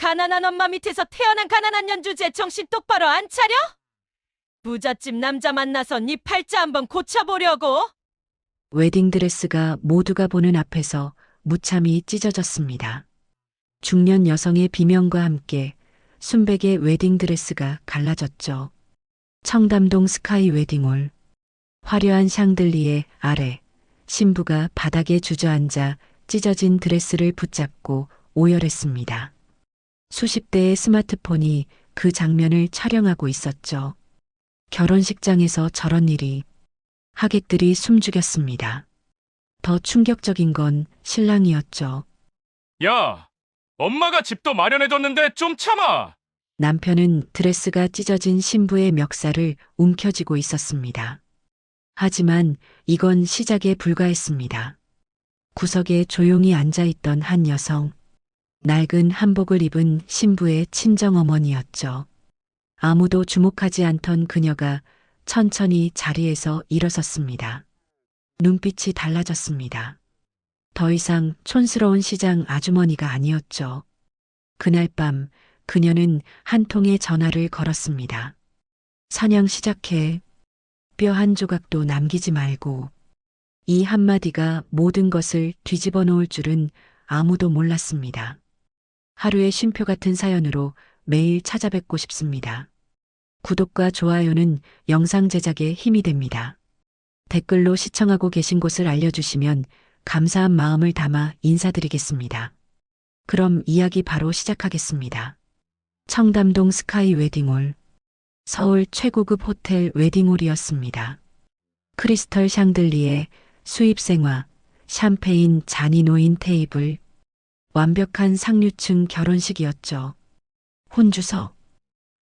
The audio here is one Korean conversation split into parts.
가난한 엄마 밑에서 태어난 가난한 연주제 정신 똑바로 안 차려? 부잣집 남자 만나서 네 팔자 한번 고쳐보려고? 웨딩드레스가 모두가 보는 앞에서 무참히 찢어졌습니다. 중년 여성의 비명과 함께 순백의 웨딩드레스가 갈라졌죠. 청담동 스카이 웨딩홀. 화려한 샹들리에 아래 신부가 바닥에 주저앉아 찢어진 드레스를 붙잡고 오열했습니다. 수십 대의 스마트폰이 그 장면을 촬영하고 있었죠. 결혼식장에서 저런 일이. 하객들이 숨죽였습니다. 더 충격적인 건 신랑이었죠. 야, 엄마가 집도 마련해줬는데 좀 참아! 남편은 드레스가 찢어진 신부의 멱살을 움켜쥐고 있었습니다. 하지만 이건 시작에 불과했습니다. 구석에 조용히 앉아있던 한 여성. 낡은 한복을 입은 신부의 친정어머니였죠. 아무도 주목하지 않던 그녀가 천천히 자리에서 일어섰습니다. 눈빛이 달라졌습니다. 더 이상 촌스러운 시장 아주머니가 아니었죠. 그날 밤 그녀는 한 통의 전화를 걸었습니다. 사냥 시작해. 뼈 한 조각도 남기지 말고. 이 한마디가 모든 것을 뒤집어 놓을 줄은 아무도 몰랐습니다. 하루의 쉼표 같은 사연으로 매일 찾아뵙고 싶습니다. 구독과 좋아요는 영상 제작에 힘이 됩니다. 댓글로 시청하고 계신 곳을 알려주시면 감사한 마음을 담아 인사드리겠습니다. 그럼 이야기 바로 시작하겠습니다. 청담동 스카이 웨딩홀. 서울 최고급 호텔 웨딩홀이었습니다. 크리스털 샹들리에 수입생화, 샴페인 잔이 놓인 테이블. 완벽한 상류층 결혼식이었죠. 혼주석.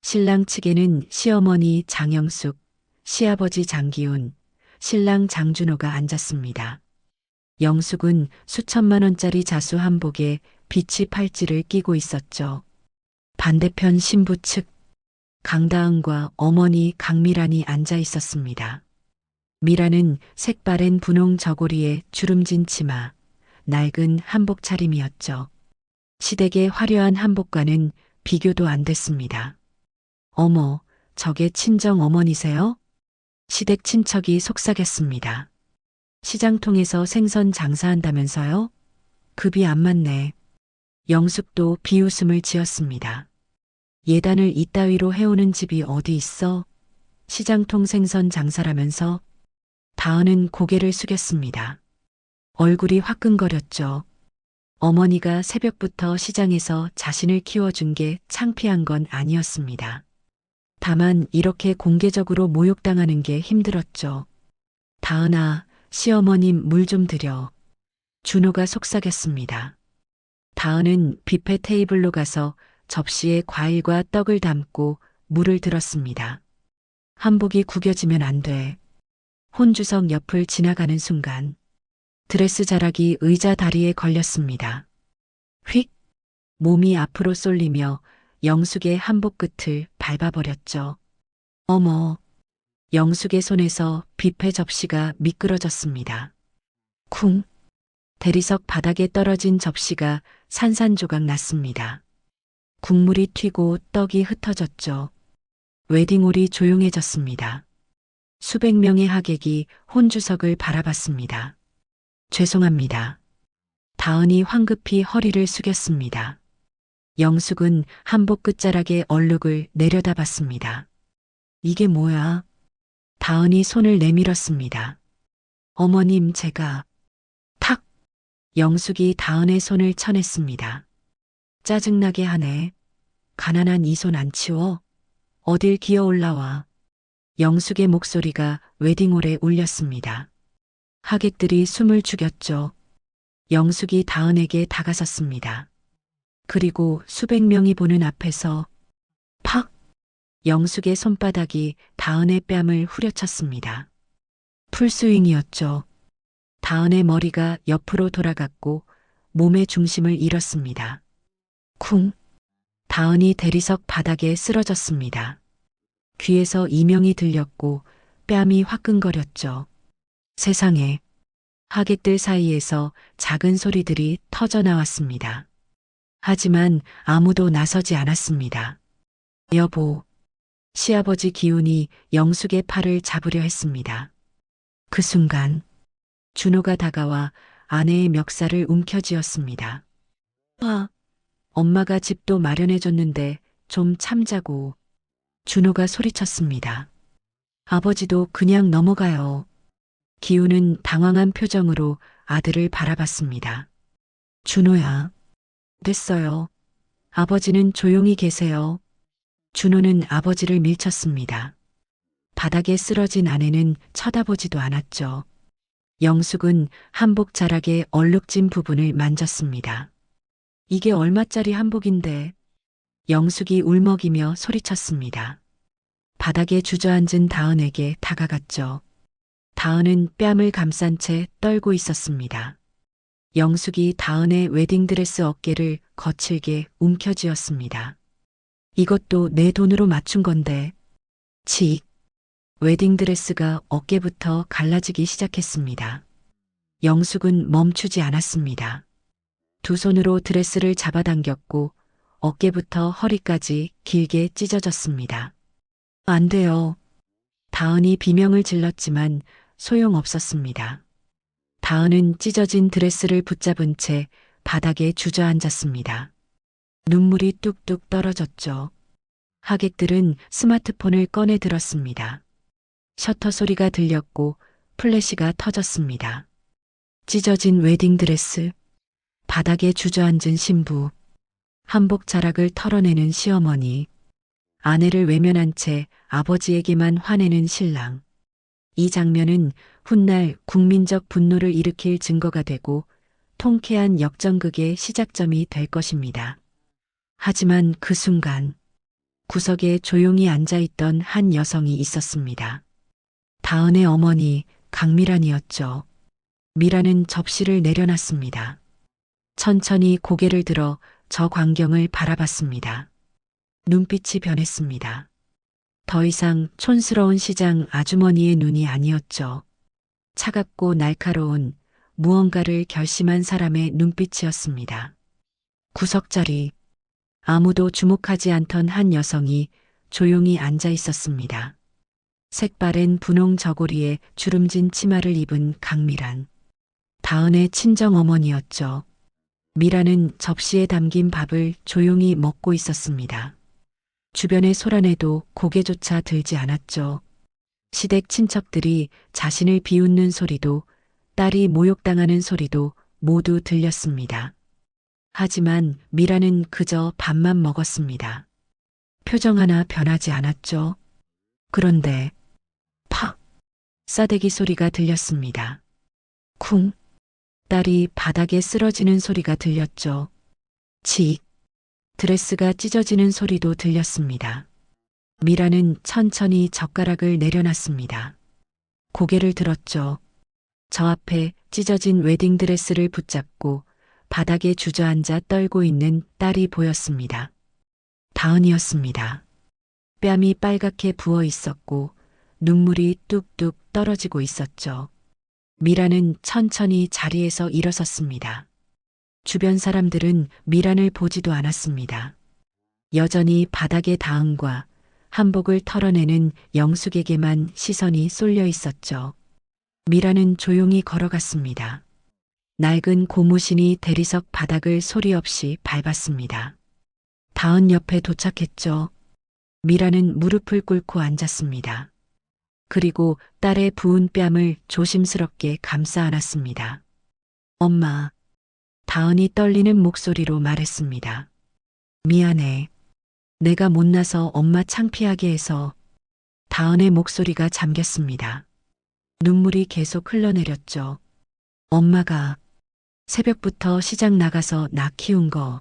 신랑 측에는 시어머니 장영숙, 시아버지 장기훈, 신랑 장준호가 앉았습니다. 영숙은 수천만 원짜리 자수 한복에 비치 팔찌를 끼고 있었죠. 반대편 신부 측 강다은과 어머니 강미란이 앉아 있었습니다. 미란은 색바랜 분홍 저고리에 주름진 치마, 낡은 한복 차림이었죠. 시댁의 화려한 한복과는 비교도 안 됐습니다. 어머, 저게 친정 어머니세요? 시댁 친척이 속삭였습니다. 시장통에서 생선 장사한다면서요? 급이 안 맞네. 영숙도 비웃음을 지었습니다. 예단을 이따위로 해오는 집이 어디 있어? 시장통 생선 장사라면서? 다은은 고개를 숙였습니다. 얼굴이 화끈거렸죠. 어머니가 새벽부터 시장에서 자신을 키워준 게 창피한 건 아니었습니다. 다만 이렇게 공개적으로 모욕당하는 게 힘들었죠. 다은아, 시어머님 물 좀 드려. 준호가 속삭였습니다. 다은은 뷔페 테이블로 가서 접시에 과일과 떡을 담고 물을 들었습니다. 한복이 구겨지면 안 돼. 혼주석 옆을 지나가는 순간 드레스 자락이 의자 다리에 걸렸습니다. 휙! 몸이 앞으로 쏠리며 영숙의 한복 끝을 밟아버렸죠. 어머! 영숙의 손에서 뷔페 접시가 미끄러졌습니다. 쿵! 대리석 바닥에 떨어진 접시가 산산조각 났습니다. 국물이 튀고 떡이 흩어졌죠. 웨딩홀이 조용해졌습니다. 수백 명의 하객이 혼주석을 바라봤습니다. 죄송합니다. 다은이 황급히 허리를 숙였습니다. 영숙은 한복 끝자락의 얼룩을 내려다봤습니다. 이게 뭐야? 다은이 손을 내밀었습니다. 어머님, 제가... 탁! 영숙이 다은의 손을 쳐냈습니다. 짜증나게 하네. 가난한 이 손 안 치워? 어딜 기어 올라와. 영숙의 목소리가 웨딩홀에 울렸습니다. 하객들이 숨을 죽였죠. 영숙이 다은에게 다가섰습니다. 그리고 수백 명이 보는 앞에서 팍! 영숙의 손바닥이 다은의 뺨을 후려쳤습니다. 풀스윙이었죠. 다은의 머리가 옆으로 돌아갔고 몸의 중심을 잃었습니다. 쿵! 다은이 대리석 바닥에 쓰러졌습니다. 귀에서 이명이 들렸고 뺨이 화끈거렸죠. 세상에. 하객들 사이에서 작은 소리들이 터져 나왔습니다. 하지만 아무도 나서지 않았습니다. 여보, 시아버지 기운이 영숙의 팔을 잡으려 했습니다. 그 순간 준호가 다가와 아내의 멱살을 움켜쥐었습니다. 엄마가 집도 마련해줬는데 좀 참자고. 준호가 소리쳤습니다. 아버지도 그냥 넘어가요. 기우는 당황한 표정으로 아들을 바라봤습니다. 준호야. 됐어요. 아버지는 조용히 계세요. 준호는 아버지를 밀쳤습니다. 바닥에 쓰러진 아내는 쳐다보지도 않았죠. 영숙은 한복 자락의 얼룩진 부분을 만졌습니다. 이게 얼마짜리 한복인데. 영숙이 울먹이며 소리쳤습니다. 바닥에 주저앉은 다은에게 다가갔죠. 다은은 뺨을 감싼 채 떨고 있었습니다. 영숙이 다은의 웨딩드레스 어깨를 거칠게 움켜쥐었습니다. 이것도 내 돈으로 맞춘 건데. 치. 웨딩드레스가 어깨부터 갈라지기 시작했습니다. 영숙은 멈추지 않았습니다. 두 손으로 드레스를 잡아당겼고 어깨부터 허리까지 길게 찢어졌습니다. 안 돼요. 다은이 비명을 질렀지만 소용없었습니다. 다은은 찢어진 드레스를 붙잡은 채 바닥에 주저앉았습니다. 눈물이 뚝뚝 떨어졌죠. 하객들은 스마트폰을 꺼내 들었습니다. 셔터 소리가 들렸고 플래시가 터졌습니다. 찢어진 웨딩드레스, 바닥에 주저앉은 신부, 한복 자락을 털어내는 시어머니, 아내를 외면한 채 아버지에게만 화내는 신랑. 이 장면은 훗날 국민적 분노를 일으킬 증거가 되고 통쾌한 역전극의 시작점이 될 것입니다. 하지만 그 순간 구석에 조용히 앉아있던 한 여성이 있었습니다. 다은의 어머니 강미란이었죠. 미란은 접시를 내려놨습니다. 천천히 고개를 들어 저 광경을 바라봤습니다. 눈빛이 변했습니다. 더 이상 촌스러운 시장 아주머니의 눈이 아니었죠. 차갑고 날카로운 무언가를 결심한 사람의 눈빛이었습니다. 구석자리, 아무도 주목하지 않던 한 여성이 조용히 앉아 있었습니다. 색바랜 분홍 저고리에 주름진 치마를 입은 강미란. 다은의 친정어머니였죠. 미란은 접시에 담긴 밥을 조용히 먹고 있었습니다. 주변의 소란에도 고개조차 들지 않았죠. 시댁 친척들이 자신을 비웃는 소리도 딸이 모욕당하는 소리도 모두 들렸습니다. 하지만 미란은 그저 밥만 먹었습니다. 표정 하나 변하지 않았죠. 그런데 팍! 싸대기 소리가 들렸습니다. 쿵! 딸이 바닥에 쓰러지는 소리가 들렸죠. 치! 드레스가 찢어지는 소리도 들렸습니다. 미라는 천천히 젓가락을 내려놨습니다. 고개를 들었죠. 저 앞에 찢어진 웨딩드레스를 붙잡고 바닥에 주저앉아 떨고 있는 딸이 보였습니다. 다은이었습니다. 뺨이 빨갛게 부어 있었고 눈물이 뚝뚝 떨어지고 있었죠. 미라는 천천히 자리에서 일어섰습니다. 주변 사람들은 미란을 보지도 않았습니다. 여전히 바닥에 다은과 한복을 털어내는 영숙에게만 시선이 쏠려 있었죠. 미란은 조용히 걸어갔습니다. 낡은 고무신이 대리석 바닥을 소리 없이 밟았습니다. 다은 옆에 도착했죠. 미란은 무릎을 꿇고 앉았습니다. 그리고 딸의 부은 뺨을 조심스럽게 감싸 안았습니다. 엄마, 다은이 떨리는 목소리로 말했습니다. 미안해. 내가 못나서 엄마 창피하게 해서. 다은의 목소리가 잠겼습니다. 눈물이 계속 흘러내렸죠. 엄마가 새벽부터 시장 나가서 나 키운 거,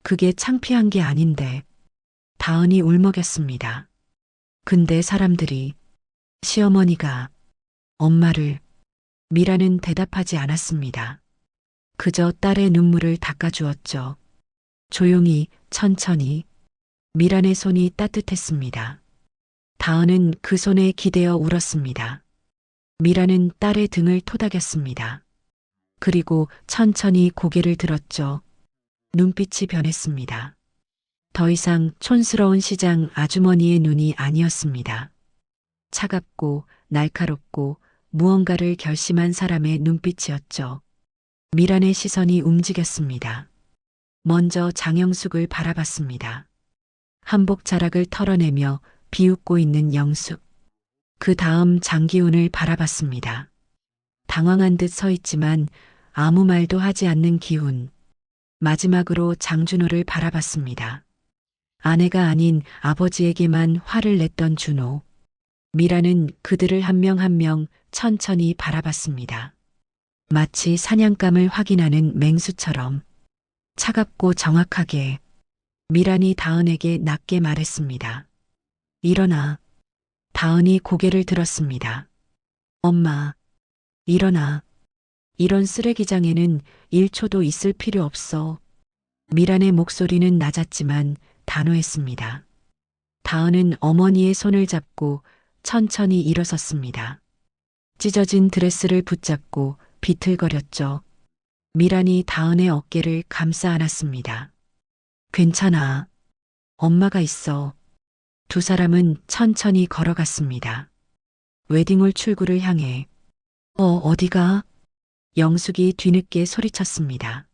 그게 창피한 게 아닌데. 다은이 울먹였습니다. 근데 사람들이, 시어머니가, 엄마를, 미라는 대답하지 않았습니다. 그저 딸의 눈물을 닦아주었죠. 조용히, 천천히. 미란의 손이 따뜻했습니다. 다은은 그 손에 기대어 울었습니다. 미란은 딸의 등을 토닥였습니다. 그리고 천천히 고개를 들었죠. 눈빛이 변했습니다. 더 이상 촌스러운 시장 아주머니의 눈이 아니었습니다. 차갑고 날카롭고 무언가를 결심한 사람의 눈빛이었죠. 미란의 시선이 움직였습니다. 먼저 장영숙을 바라봤습니다. 한복 자락을 털어내며 비웃고 있는 영숙. 그 다음 장기훈을 바라봤습니다. 당황한 듯 서 있지만 아무 말도 하지 않는 기훈. 마지막으로 장준호를 바라봤습니다. 아내가 아닌 아버지에게만 화를 냈던 준호. 미라는 그들을 한 명 한 명 천천히 바라봤습니다. 마치 사냥감을 확인하는 맹수처럼 차갑고 정확하게 미란이 다은에게 낮게 말했습니다. 일어나. 다은이 고개를 들었습니다. 엄마, 일어나. 이런 쓰레기장에는 1초도 있을 필요 없어. 미란의 목소리는 낮았지만 단호했습니다. 다은은 어머니의 손을 잡고 천천히 일어섰습니다. 찢어진 드레스를 붙잡고 비틀거렸죠. 미란이 다은의 어깨를 감싸 안았습니다. 괜찮아. 엄마가 있어. 두 사람은 천천히 걸어갔습니다. 웨딩홀 출구를 향해. 어디가? 영숙이 뒤늦게 소리쳤습니다.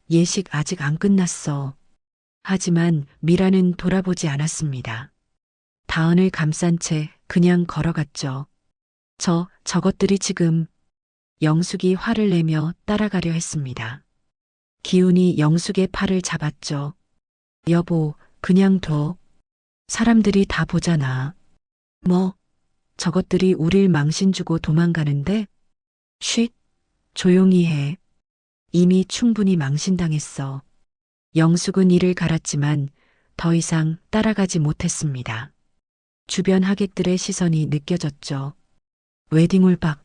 예식 아직 안 끝났어. 하지만 미라는 돌아보지 않았습니다. 다은을 감싼 채 그냥 걸어갔죠. 저것들이 지금. 영숙이 화를 내며 따라가려 했습니다. 기훈이 영숙의 팔을 잡았죠. 여보, 그냥 둬. 사람들이 다 보잖아. 저것들이 우릴 망신 주고 도망가는데? 쉿, 조용히 해. 이미 충분히 망신당했어. 영숙은 이를 갈았지만 더 이상 따라가지 못했습니다. 주변 하객들의 시선이 느껴졌죠. 웨딩홀 밖.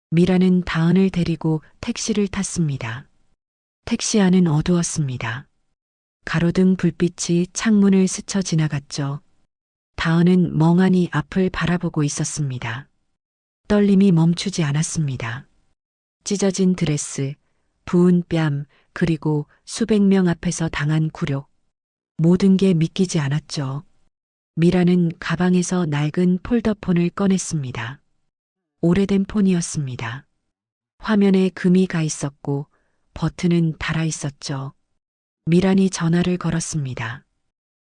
미라는 다은을 데리고 택시를 탔습니다. 택시 안은 어두웠습니다. 가로등 불빛이 창문을 스쳐 지나갔죠. 다은은 멍하니 앞을 바라보고 있었습니다. 떨림이 멈추지 않았습니다. 찢어진 드레스, 부은 뺨, 그리고 수백 명 앞에서 당한 굴욕. 모든 게 믿기지 않았죠. 미라는 가방에서 낡은 폴더폰을 꺼냈습니다. 오래된 폰이었습니다. 화면에 금이 가 있었고 버튼은 달아 있었죠. 미란이 전화를 걸었습니다.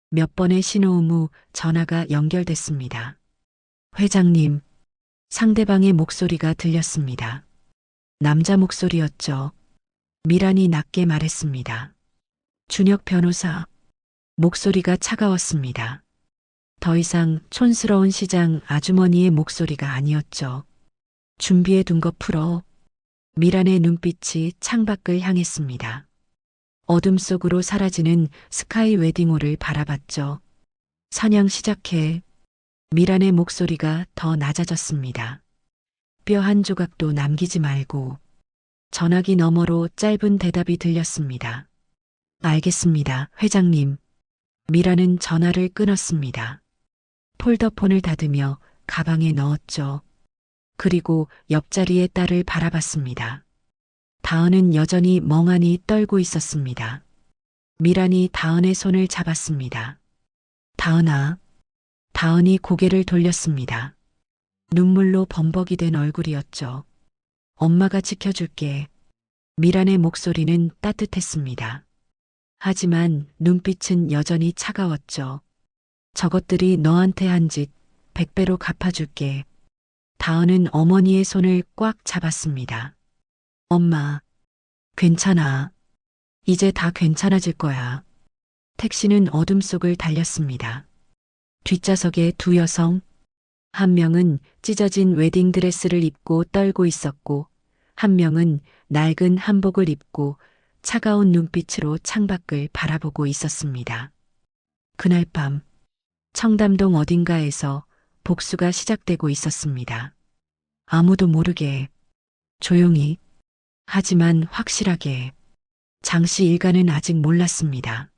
몇 번의 신호음 후 전화가 연결됐습니다. 회장님, 상대방의 목소리가 들렸습니다. 남자 목소리였죠. 미란이 낮게 말했습니다. 준혁 변호사. 목소리가 차가웠습니다. 더 이상 촌스러운 시장 아주머니의 목소리가 아니었죠. 준비해 둔 거 풀어. 미란의 눈빛이 창밖을 향했습니다. 어둠 속으로 사라지는 스카이 웨딩홀을 바라봤죠. 사냥 시작해. 미란의 목소리가 더 낮아졌습니다. 뼈 한 조각도 남기지 말고. 전화기 너머로 짧은 대답이 들렸습니다. 알겠습니다, 회장님. 미란은 전화를 끊었습니다. 폴더폰을 닫으며 가방에 넣었죠. 그리고 옆자리의 딸을 바라봤습니다. 다은은 여전히 멍하니 떨고 있었습니다. 미란이 다은의 손을 잡았습니다. 다은아. 다은이 고개를 돌렸습니다. 눈물로 범벅이 된 얼굴이었죠. 엄마가 지켜줄게. 미란의 목소리는 따뜻했습니다. 하지만 눈빛은 여전히 차가웠죠. 저것들이 너한테 한 짓 100배로 갚아줄게. 다은은 어머니의 손을 꽉 잡았습니다. 엄마, 괜찮아. 이제 다 괜찮아질 거야. 택시는 어둠 속을 달렸습니다. 뒷좌석에 두 여성, 한 명은 찢어진 웨딩드레스를 입고 떨고 있었고, 한 명은 낡은 한복을 입고 차가운 눈빛으로 창밖을 바라보고 있었습니다. 그날 밤, 청담동 어딘가에서 복수가 시작되고 있었습니다. 아무도 모르게, 조용히, 하지만 확실하게. 장씨 일가는 아직 몰랐습니다.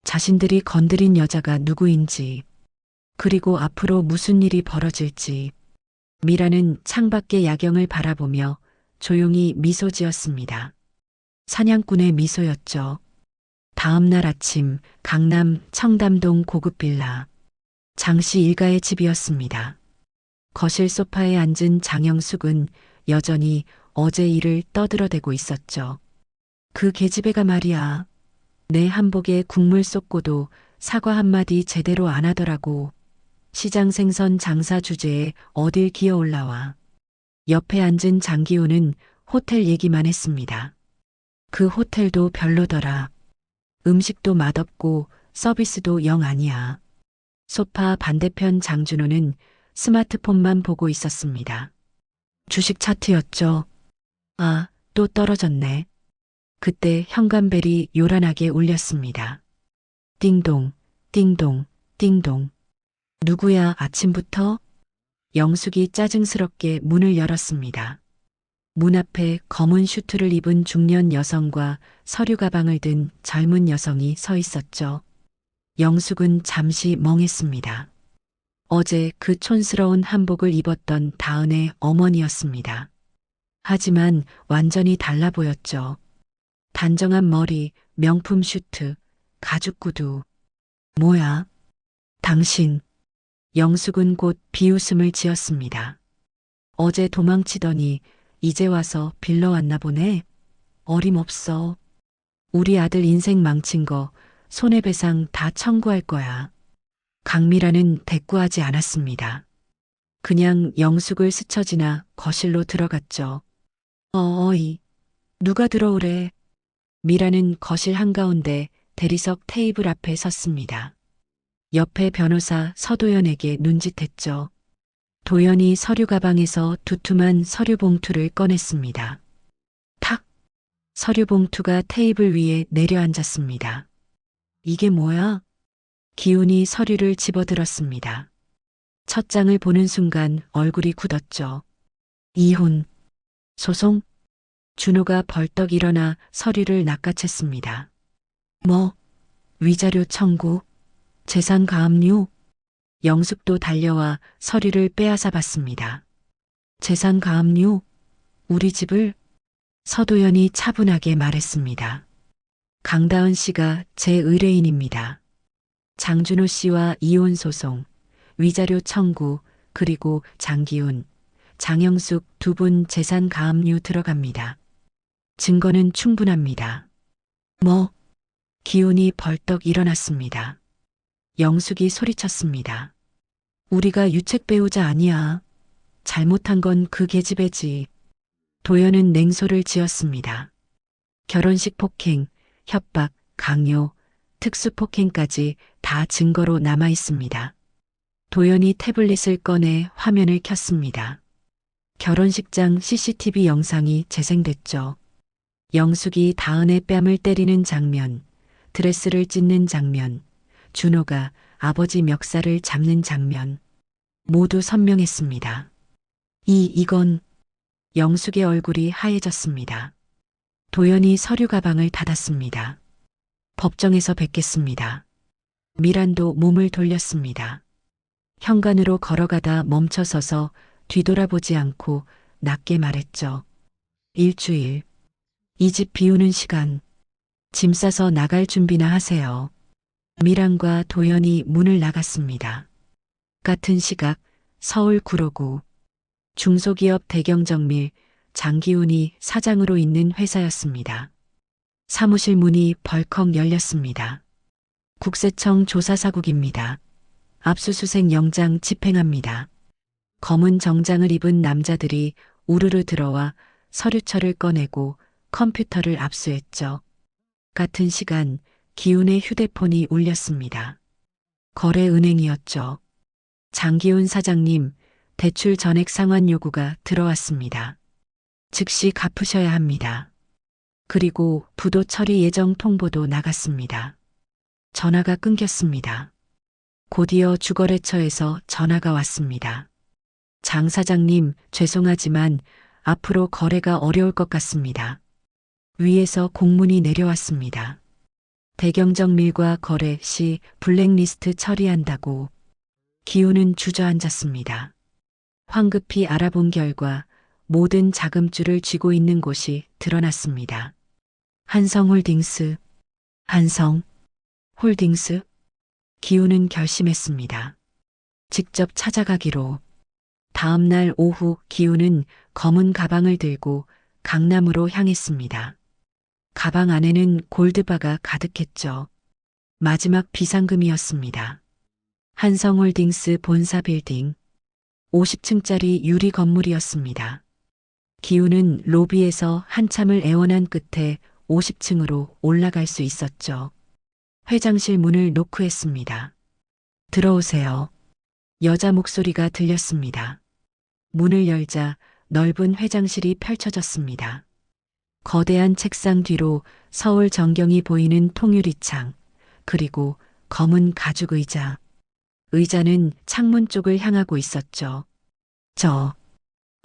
자신들이 건드린 여자가 누구인지, 그리고 앞으로 무슨 일이 벌어질지. 미라는 창밖의 야경을 바라보며 조용히 미소 지었습니다. 사냥꾼의 미소였죠. 다음 날 아침 강남 청담동 고급 빌라. 장씨 일가의 집이었습니다. 거실 소파에 앉은 장영숙은 여전히 어제 일을 떠들어대고 있었죠. 그 계집애가 말이야. 내 한복에 국물 쏟고도 사과 한마디 제대로 안 하더라고. 시장 생선 장사 주제에 어딜 기어 올라와. 옆에 앉은 장기호는 호텔 얘기만 했습니다. 그 호텔도 별로더라. 음식도 맛없고 서비스도 영 아니야. 소파 반대편 장준호는 스마트폰만 보고 있었습니다. 주식 차트였죠. 아, 또 떨어졌네. 그때 현관벨이 요란하게 울렸습니다. 띵동, 띵동, 띵동. 누구야 아침부터? 영숙이 짜증스럽게 문을 열었습니다. 문 앞에 검은 슈트를 입은 중년 여성과 서류 가방을 든 젊은 여성이 서 있었죠. 영숙은 잠시 멍했습니다. 어제 그 촌스러운 한복을 입었던 다은의 어머니였습니다. 하지만 완전히 달라 보였죠. 단정한 머리, 명품 슈트, 가죽 구두. 뭐야? 당신. 영숙은 곧 비웃음을 지었습니다. 어제 도망치더니 이제 와서 빌러 왔나 보네. 어림없어. 우리 아들 인생 망친 거 손해배상 다 청구할 거야. 강미라는 대꾸하지 않았습니다. 그냥 영숙을 스쳐 지나 거실로 들어갔죠. 어이, 누가 들어오래. 미라는 거실 한가운데 대리석 테이블 앞에 섰습니다. 옆에 변호사 서도연에게 눈짓했죠. 도연이 서류 가방에서 두툼한 서류 봉투를 꺼냈습니다. 탁! 서류 봉투가 테이블 위에 내려앉았습니다. 이게 뭐야? 기훈이 서류를 집어들었습니다. 첫 장을 보는 순간 얼굴이 굳었죠. 이혼, 소송? 준호가 벌떡 일어나 서류를 낚아챘습니다. 뭐? 위자료 청구? 재산 가압류? 영숙도 달려와 서류를 빼앗아 봤습니다. 재산 가압류? 우리 집을? 서도연이 차분하게 말했습니다. 강다은 씨가 제 의뢰인입니다. 장준호 씨와 이혼 소송, 위자료 청구, 그리고 장기훈, 장영숙 두 분 재산 가압류 들어갑니다. 증거는 충분합니다. 뭐? 기훈이 벌떡 일어났습니다. 영숙이 소리쳤습니다. 우리가 유책 배우자 아니야. 잘못한 건 그 계집애지. 도연은 냉소를 지었습니다. 결혼식 폭행, 협박, 강요, 특수폭행까지 다 증거로 남아 있습니다. 도연이 태블릿을 꺼내 화면을 켰습니다. 결혼식장 CCTV 영상이 재생됐죠. 영숙이 다은의 뺨을 때리는 장면, 드레스를 찢는 장면, 준호가 아버지 멱살을 잡는 장면, 모두 선명했습니다. 이건 영숙의 얼굴이 하얘졌습니다. 도연이 서류 가방을 닫았습니다. 법정에서 뵙겠습니다. 미란도 몸을 돌렸습니다. 현관으로 걸어가다 멈춰서서 뒤돌아보지 않고 낮게 말했죠. 일주일. 이 집 비우는 시간. 짐 싸서 나갈 준비나 하세요. 미란과 도연이 문을 나갔습니다. 같은 시각 서울 구로구 중소기업 대경정밀 장기훈이 사장으로 있는 회사였습니다. 사무실 문이 벌컥 열렸습니다. 국세청 조사사국입니다. 압수수색 영장 집행합니다. 검은 정장을 입은 남자들이 우르르 들어와 서류철을 꺼내고 컴퓨터를 압수했죠. 같은 시간 기훈의 휴대폰이 울렸습니다. 거래은행이었죠. 장기훈 사장님, 대출 전액 상환 요구가 들어왔습니다. 즉시 갚으셔야 합니다. 그리고 부도 처리 예정 통보도 나갔습니다. 전화가 끊겼습니다. 곧이어 주거래처에서 전화가 왔습니다. 장 사장님, 죄송하지만 앞으로 거래가 어려울 것 같습니다. 위에서 공문이 내려왔습니다. 대경정밀과 거래 시 블랙리스트 처리한다고. 기훈은 주저앉았습니다. 황급히 알아본 결과 모든 자금줄을 쥐고 있는 곳이 드러났습니다. 한성홀딩스, 한성홀딩스. 기우는 결심했습니다. 직접 찾아가기로. 다음 날 오후 기우는 검은 가방을 들고 강남으로 향했습니다. 가방 안에는 골드바가 가득했죠. 마지막 비상금이었습니다. 한성홀딩스 본사 빌딩 50층짜리 유리 건물이었습니다. 기우는 로비에서 한참을 애원한 끝에 50층으로 올라갈 수 있었죠. 회장실 문을 노크했습니다. 들어오세요. 여자 목소리가 들렸습니다. 문을 열자 넓은 회장실이 펼쳐졌습니다. 거대한 책상 뒤로 서울 전경이 보이는 통유리창, 그리고 검은 가죽 의자. 의자는 창문 쪽을 향하고 있었죠.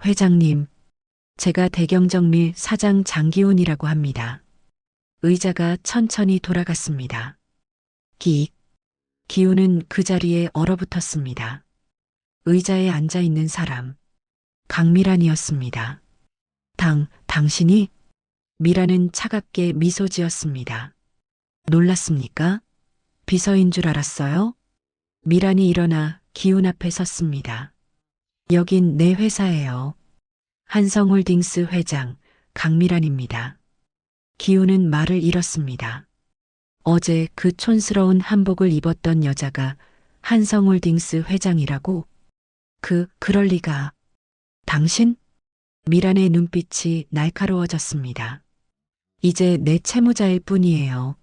회장님, 제가 대경정밀 사장 장기훈이라고 합니다. 의자가 천천히 돌아갔습니다. 기훈은 그 자리에 얼어붙었습니다. 의자에 앉아 있는 사람, 강미란이었습니다. 당신이? 미란은 차갑게 미소 지었습니다. 놀랐습니까? 비서인 줄 알았어요? 미란이 일어나 기훈 앞에 섰습니다. 여긴 내 회사예요. 한성홀딩스 회장 강미란입니다. 기훈은 말을 잃었습니다. 어제 그 촌스러운 한복을 입었던 여자가 한성홀딩스 회장이라고? 그럴 리가. 당신? 미란의 눈빛이 날카로워졌습니다. 이제 내 채무자일 뿐이에요.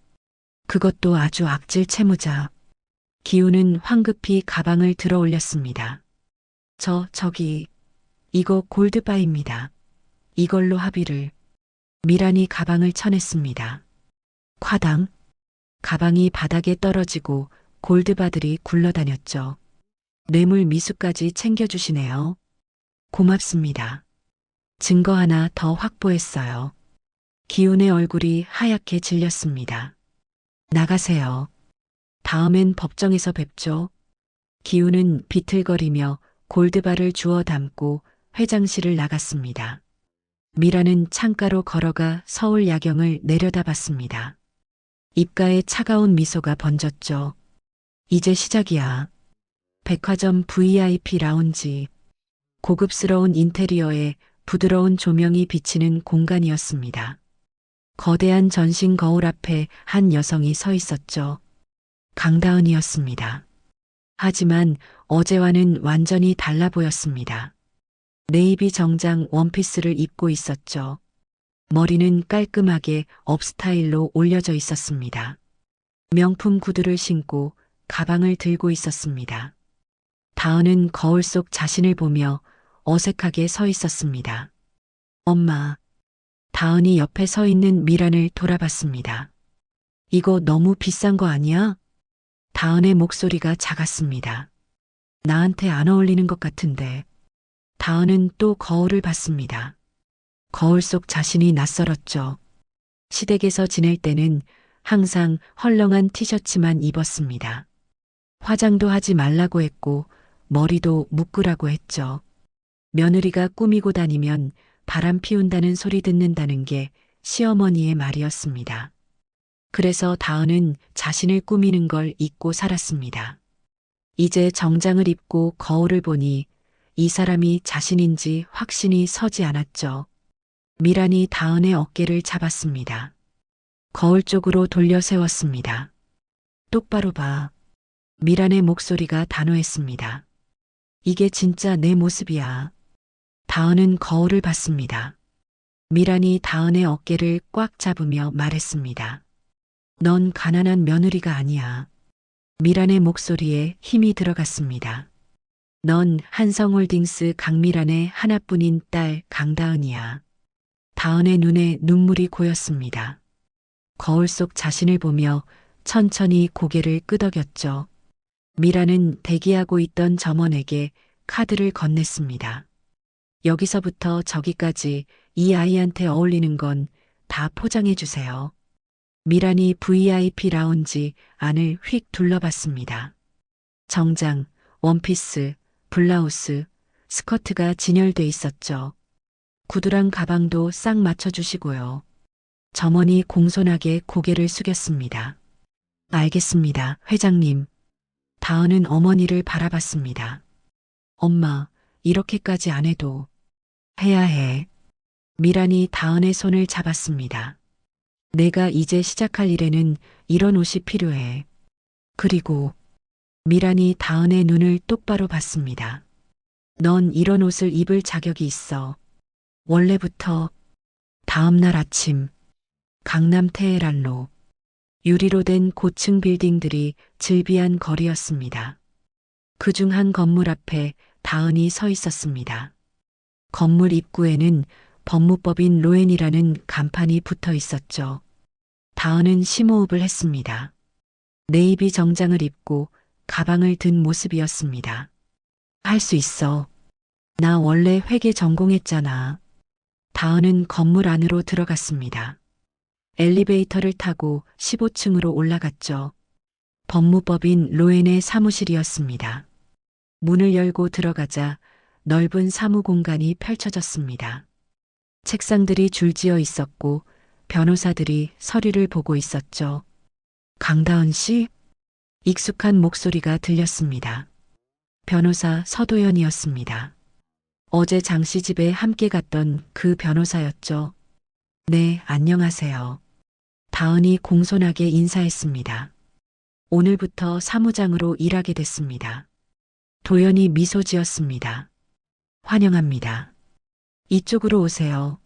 그것도 아주 악질 채무자. 기훈은 황급히 가방을 들어 올렸습니다. 이거 골드바입니다. 이걸로 합의를. 미란이 가방을 쳐냈습니다. 쾅당. 가방이 바닥에 떨어지고 골드바들이 굴러다녔죠. 뇌물 미수까지 챙겨주시네요. 고맙습니다. 증거 하나 더 확보했어요. 기훈의 얼굴이 하얗게 질렸습니다. 나가세요. 다음엔 법정에서 뵙죠. 기훈은 비틀거리며 골드바를 주워 담고 회장실을 나갔습니다. 미라는 창가로 걸어가 서울 야경을 내려다봤습니다. 입가에 차가운 미소가 번졌죠. 이제 시작이야. 백화점 VIP 라운지. 고급스러운 인테리어에 부드러운 조명이 비치는 공간이었습니다. 거대한 전신 거울 앞에 한 여성이 서 있었죠. 강다은이었습니다. 하지만 어제와는 완전히 달라 보였습니다. 네이비 정장 원피스를 입고 있었죠. 머리는 깔끔하게 업스타일로 올려져 있었습니다. 명품 구두를 신고 가방을 들고 있었습니다. 다은은 거울 속 자신을 보며 어색하게 서 있었습니다. 엄마. 다은이 옆에 서 있는 미란을 돌아봤습니다. 이거 너무 비싼 거 아니야? 다은의 목소리가 작았습니다. 나한테 안 어울리는 것 같은데. 다은은 또 거울을 봤습니다. 거울 속 자신이 낯설었죠. 시댁에서 지낼 때는 항상 헐렁한 티셔츠만 입었습니다. 화장도 하지 말라고 했고 머리도 묶으라고 했죠. 며느리가 꾸미고 다니면 바람 피운다는 소리 듣는다는 게 시어머니의 말이었습니다. 그래서 다은은 자신을 꾸미는 걸 잊고 살았습니다. 이제 정장을 입고 거울을 보니 이 사람이 자신인지 확신이 서지 않았죠. 미란이 다은의 어깨를 잡았습니다. 거울 쪽으로 돌려 세웠습니다. 똑바로 봐. 미란의 목소리가 단호했습니다. 이게 진짜 내 모습이야. 다은은 거울을 봤습니다. 미란이 다은의 어깨를 꽉 잡으며 말했습니다. 넌 가난한 며느리가 아니야. 미란의 목소리에 힘이 들어갔습니다. 넌 한성홀딩스 강미란의 하나뿐인 딸 강다은이야. 다은의 눈에 눈물이 고였습니다. 거울 속 자신을 보며 천천히 고개를 끄덕였죠. 미란은 대기하고 있던 점원에게 카드를 건넸습니다. 여기서부터 저기까지 이 아이한테 어울리는 건 다 포장해 주세요. 미란이 VIP 라운지 안을 휙 둘러봤습니다. 정장, 원피스, 블라우스, 스커트가 진열돼 있었죠. 구두랑 가방도 싹 맞춰주시고요. 점원이 공손하게 고개를 숙였습니다. 알겠습니다, 회장님. 다은은 어머니를 바라봤습니다. 엄마, 이렇게까지 안 해도 해야 해. 미란이 다은의 손을 잡았습니다. 내가 이제 시작할 일에는 이런 옷이 필요해. 그리고 미란이 다은의 눈을 똑바로 봤습니다. 넌 이런 옷을 입을 자격이 있어. 원래부터. 다음 날 아침 강남 테헤란로 유리로 된 고층 빌딩들이 즐비한 거리였습니다. 그중 한 건물 앞에 다은이 서 있었습니다. 건물 입구에는 법무법인 로엔이라는 간판이 붙어 있었죠. 다은은 심호흡을 했습니다. 네이비 정장을 입고 가방을 든 모습이었습니다. 할 수 있어. 나 원래 회계 전공했잖아. 다은은 건물 안으로 들어갔습니다. 엘리베이터를 타고 15층으로 올라갔죠. 법무법인 로엔의 사무실이었습니다. 문을 열고 들어가자 넓은 사무 공간이 펼쳐졌습니다. 책상들이 줄지어 있었고 변호사들이 서류를 보고 있었죠. 강다은 씨? 익숙한 목소리가 들렸습니다. 변호사 서도연이었습니다. 어제 장 씨 집에 함께 갔던 그 변호사였죠. 네, 안녕하세요. 다은이 공손하게 인사했습니다. 오늘부터 사무장으로 일하게 됐습니다. 도연이 미소 지었습니다. 환영합니다. 이쪽으로 오세요.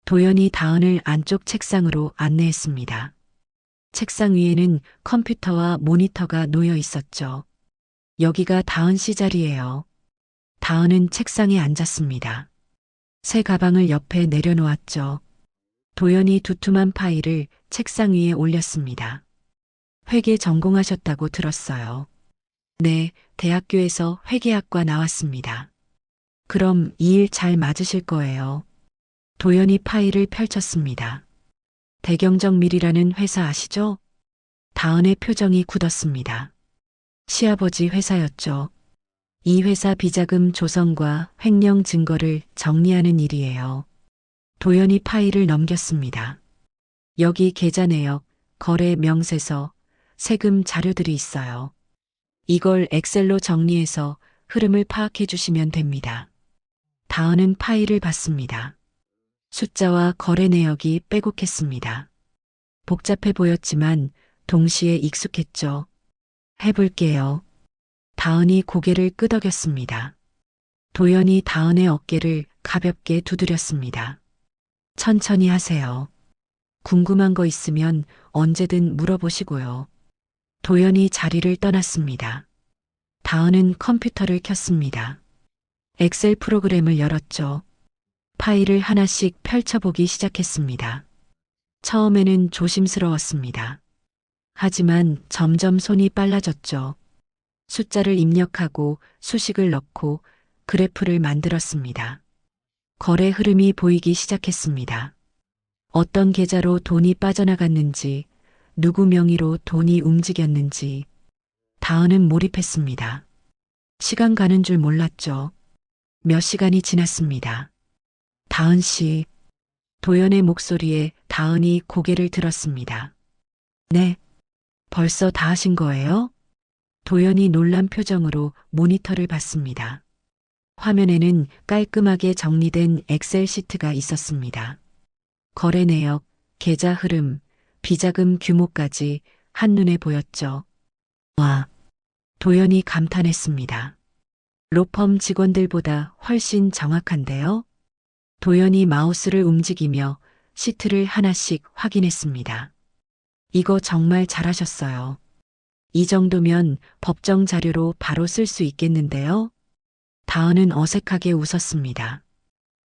도연이 다은을 안쪽 책상으로 안내했습니다. 책상 위에는 컴퓨터와 모니터가 놓여 있었죠. 여기가 다은 씨 자리예요. 다은은 책상에 앉았습니다. 새 가방을 옆에 내려놓았죠. 도연이 두툼한 파일을 책상 위에 올렸습니다. 회계 전공하셨다고 들었어요. 네, 대학교에서 회계학과 나왔습니다. 그럼 이 일 잘 맞으실 거예요. 도연이 파일을 펼쳤습니다. 대경정밀이라는 회사 아시죠? 다은의 표정이 굳었습니다. 시아버지 회사였죠. 이 회사 비자금 조성과 횡령 증거를 정리하는 일이에요. 도연이 파일을 넘겼습니다. 여기 계좌 내역, 거래 명세서, 세금 자료들이 있어요. 이걸 엑셀로 정리해서 흐름을 파악해 주시면 됩니다. 다은은 파일을 받습니다. 숫자와 거래 내역이 빼곡했습니다. 복잡해 보였지만 동시에 익숙했죠. 해볼게요. 다은이 고개를 끄덕였습니다. 도연이 다은의 어깨를 가볍게 두드렸습니다. 천천히 하세요. 궁금한 거 있으면 언제든 물어보시고요. 도연이 자리를 떠났습니다. 다은은 컴퓨터를 켰습니다. 엑셀 프로그램을 열었죠. 파일을 하나씩 펼쳐보기 시작했습니다. 처음에는 조심스러웠습니다. 하지만 점점 손이 빨라졌죠. 숫자를 입력하고 수식을 넣고 그래프를 만들었습니다. 거래 흐름이 보이기 시작했습니다. 어떤 계좌로 돈이 빠져나갔는지, 누구 명의로 돈이 움직였는지. 다은은 몰입했습니다. 시간 가는 줄 몰랐죠. 몇 시간이 지났습니다. 다은 씨. 도연의 목소리에 다은이 고개를 들었습니다. 네. 벌써 다 하신 거예요? 도연이 놀란 표정으로 모니터를 봤습니다. 화면에는 깔끔하게 정리된 엑셀 시트가 있었습니다. 거래 내역, 계좌 흐름, 비자금 규모까지 한눈에 보였죠. 와, 도연이 감탄했습니다. 로펌 직원들보다 훨씬 정확한데요? 도연이 마우스를 움직이며 시트를 하나씩 확인했습니다. 이거 정말 잘하셨어요. 이 정도면 법정 자료로 바로 쓸 수 있겠는데요? 다은은 어색하게 웃었습니다.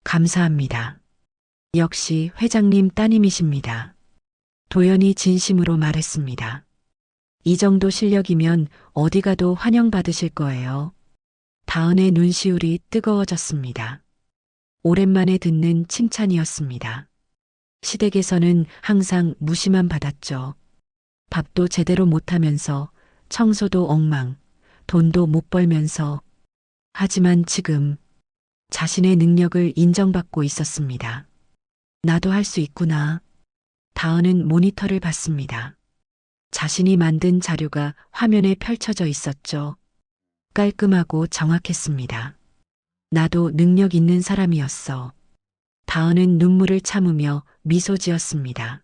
감사합니다. 역시 회장님 따님이십니다. 도연이 진심으로 말했습니다. 이 정도 실력이면 어디 가도 환영받으실 거예요. 다은의 눈시울이 뜨거워졌습니다. 오랜만에 듣는 칭찬이었습니다. 시댁에서는 항상 무시만 받았죠. 밥도 제대로 못하면서 청소도 엉망, 돈도 못 벌면서. 하지만 지금 자신의 능력을 인정받고 있었습니다. 나도 할 수 있구나. 다은은 모니터를 봤습니다. 자신이 만든 자료가 화면에 펼쳐져 있었죠. 깔끔하고 정확했습니다. 나도 능력 있는 사람이었어. 다은은 눈물을 참으며 미소 지었습니다.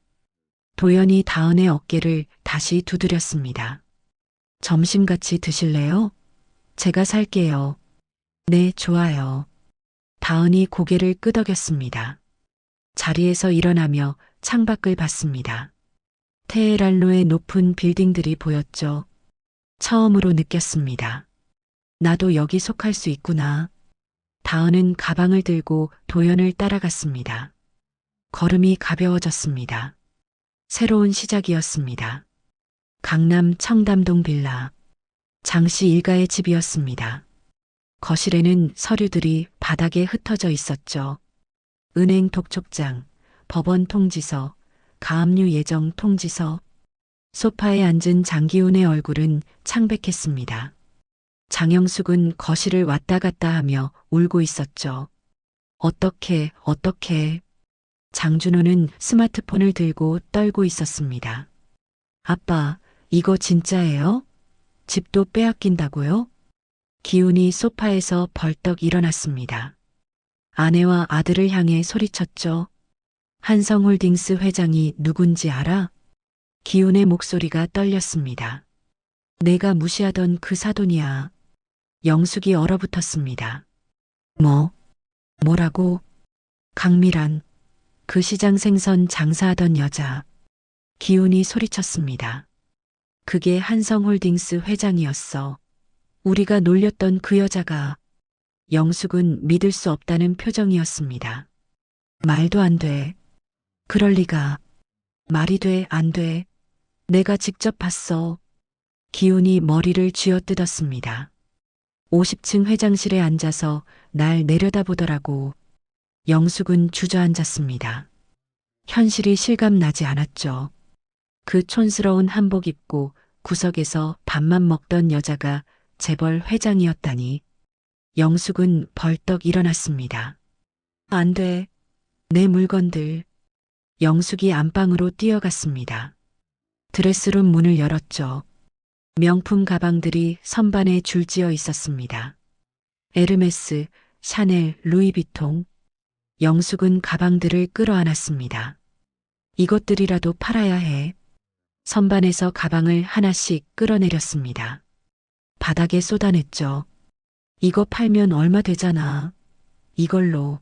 도연이 다은의 어깨를 다시 두드렸습니다. 점심 같이 드실래요? 제가 살게요. 네, 좋아요. 다은이 고개를 끄덕였습니다. 자리에서 일어나며 창밖을 봤습니다. 테헤란로의 높은 빌딩들이 보였죠. 처음으로 느꼈습니다. 나도 여기 속할 수 있구나. 다은은 가방을 들고 도연을 따라갔습니다. 걸음이 가벼워졌습니다. 새로운 시작이었습니다. 강남 청담동 빌라. 장씨 일가의 집이었습니다. 거실에는 서류들이 바닥에 흩어져 있었죠. 은행 독촉장, 법원 통지서, 가압류 예정 통지서. 소파에 앉은 장기훈의 얼굴은 창백했습니다. 장영숙은 거실을 왔다 갔다 하며 울고 있었죠. 어떻게. 장준호는 스마트폰을 들고 떨고 있었습니다. 아빠, 이거 진짜예요? 집도 빼앗긴다고요? 기훈이 소파에서 벌떡 일어났습니다. 아내와 아들을 향해 소리쳤죠. 한성홀딩스 회장이 누군지 알아? 기훈의 목소리가 떨렸습니다. 내가 무시하던 그 사돈이야. 영숙이 얼어붙었습니다. 뭐라고? 강미란, 그 시장 생선 장사하던 여자. 기훈이 소리쳤습니다. 그게 한성홀딩스 회장이었어. 우리가 놀렸던 그 여자가. 영숙은 믿을 수 없다는 표정이었습니다. 말도 안 돼. 그럴 리가. 말이 돼, 안 돼. 내가 직접 봤어. 기훈이 머리를 쥐어뜯었습니다. 50층 회장실에 앉아서 날 내려다보더라고. 영숙은 주저앉았습니다. 현실이 실감나지 않았죠. 그 촌스러운 한복 입고 구석에서 밥만 먹던 여자가 재벌 회장이었다니. 영숙은 벌떡 일어났습니다. 안 돼. 내 물건들. 영숙이 안방으로 뛰어갔습니다. 드레스룸 문을 열었죠. 명품 가방들이 선반에 줄지어 있었습니다. 에르메스, 샤넬, 루이비통. 영숙은 가방들을 끌어안았습니다. 이것들이라도 팔아야 해. 선반에서 가방을 하나씩 끌어내렸습니다. 바닥에 쏟아냈죠. 이거 팔면 얼마 되잖아. 이걸로.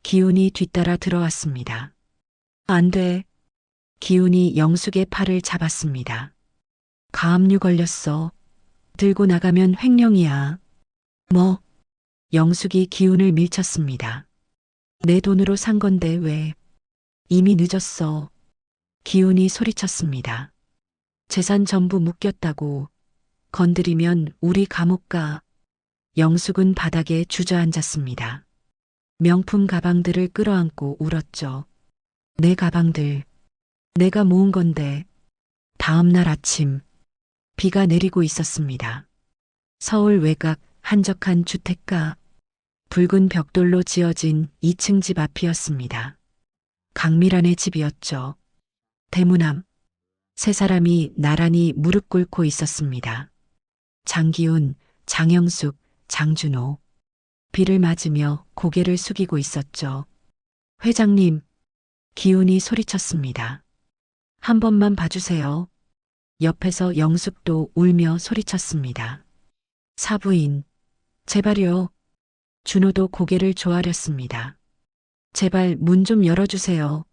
기훈이 뒤따라 들어왔습니다. 안 돼. 기훈이 영숙의 팔을 잡았습니다. 가압류 걸렸어. 들고 나가면 횡령이야. 뭐? 영숙이 기훈을 밀쳤습니다. 내 돈으로 산 건데 왜? 이미 늦었어. 기훈이 소리쳤습니다. 재산 전부 묶였다고. 건드리면 우리 감옥 가. 영숙은 바닥에 주저앉았습니다. 명품 가방들을 끌어안고 울었죠. 내 가방들. 내가 모은 건데. 다음 날 아침. 비가 내리고 있었습니다. 서울 외곽 한적한 주택가. 붉은 벽돌로 지어진 2층 집 앞이었습니다. 강미란의 집이었죠. 대문 앞. 세 사람이 나란히 무릎 꿇고 있었습니다. 장기훈, 장영숙, 장준호. 비를 맞으며 고개를 숙이고 있었죠. 회장님. 기훈이 소리쳤습니다. 한 번만 봐주세요. 옆에서 영숙도 울며 소리쳤습니다. 사부인. 제발요. 준호도 고개를 조아렸습니다. 제발 문 좀 열어주세요.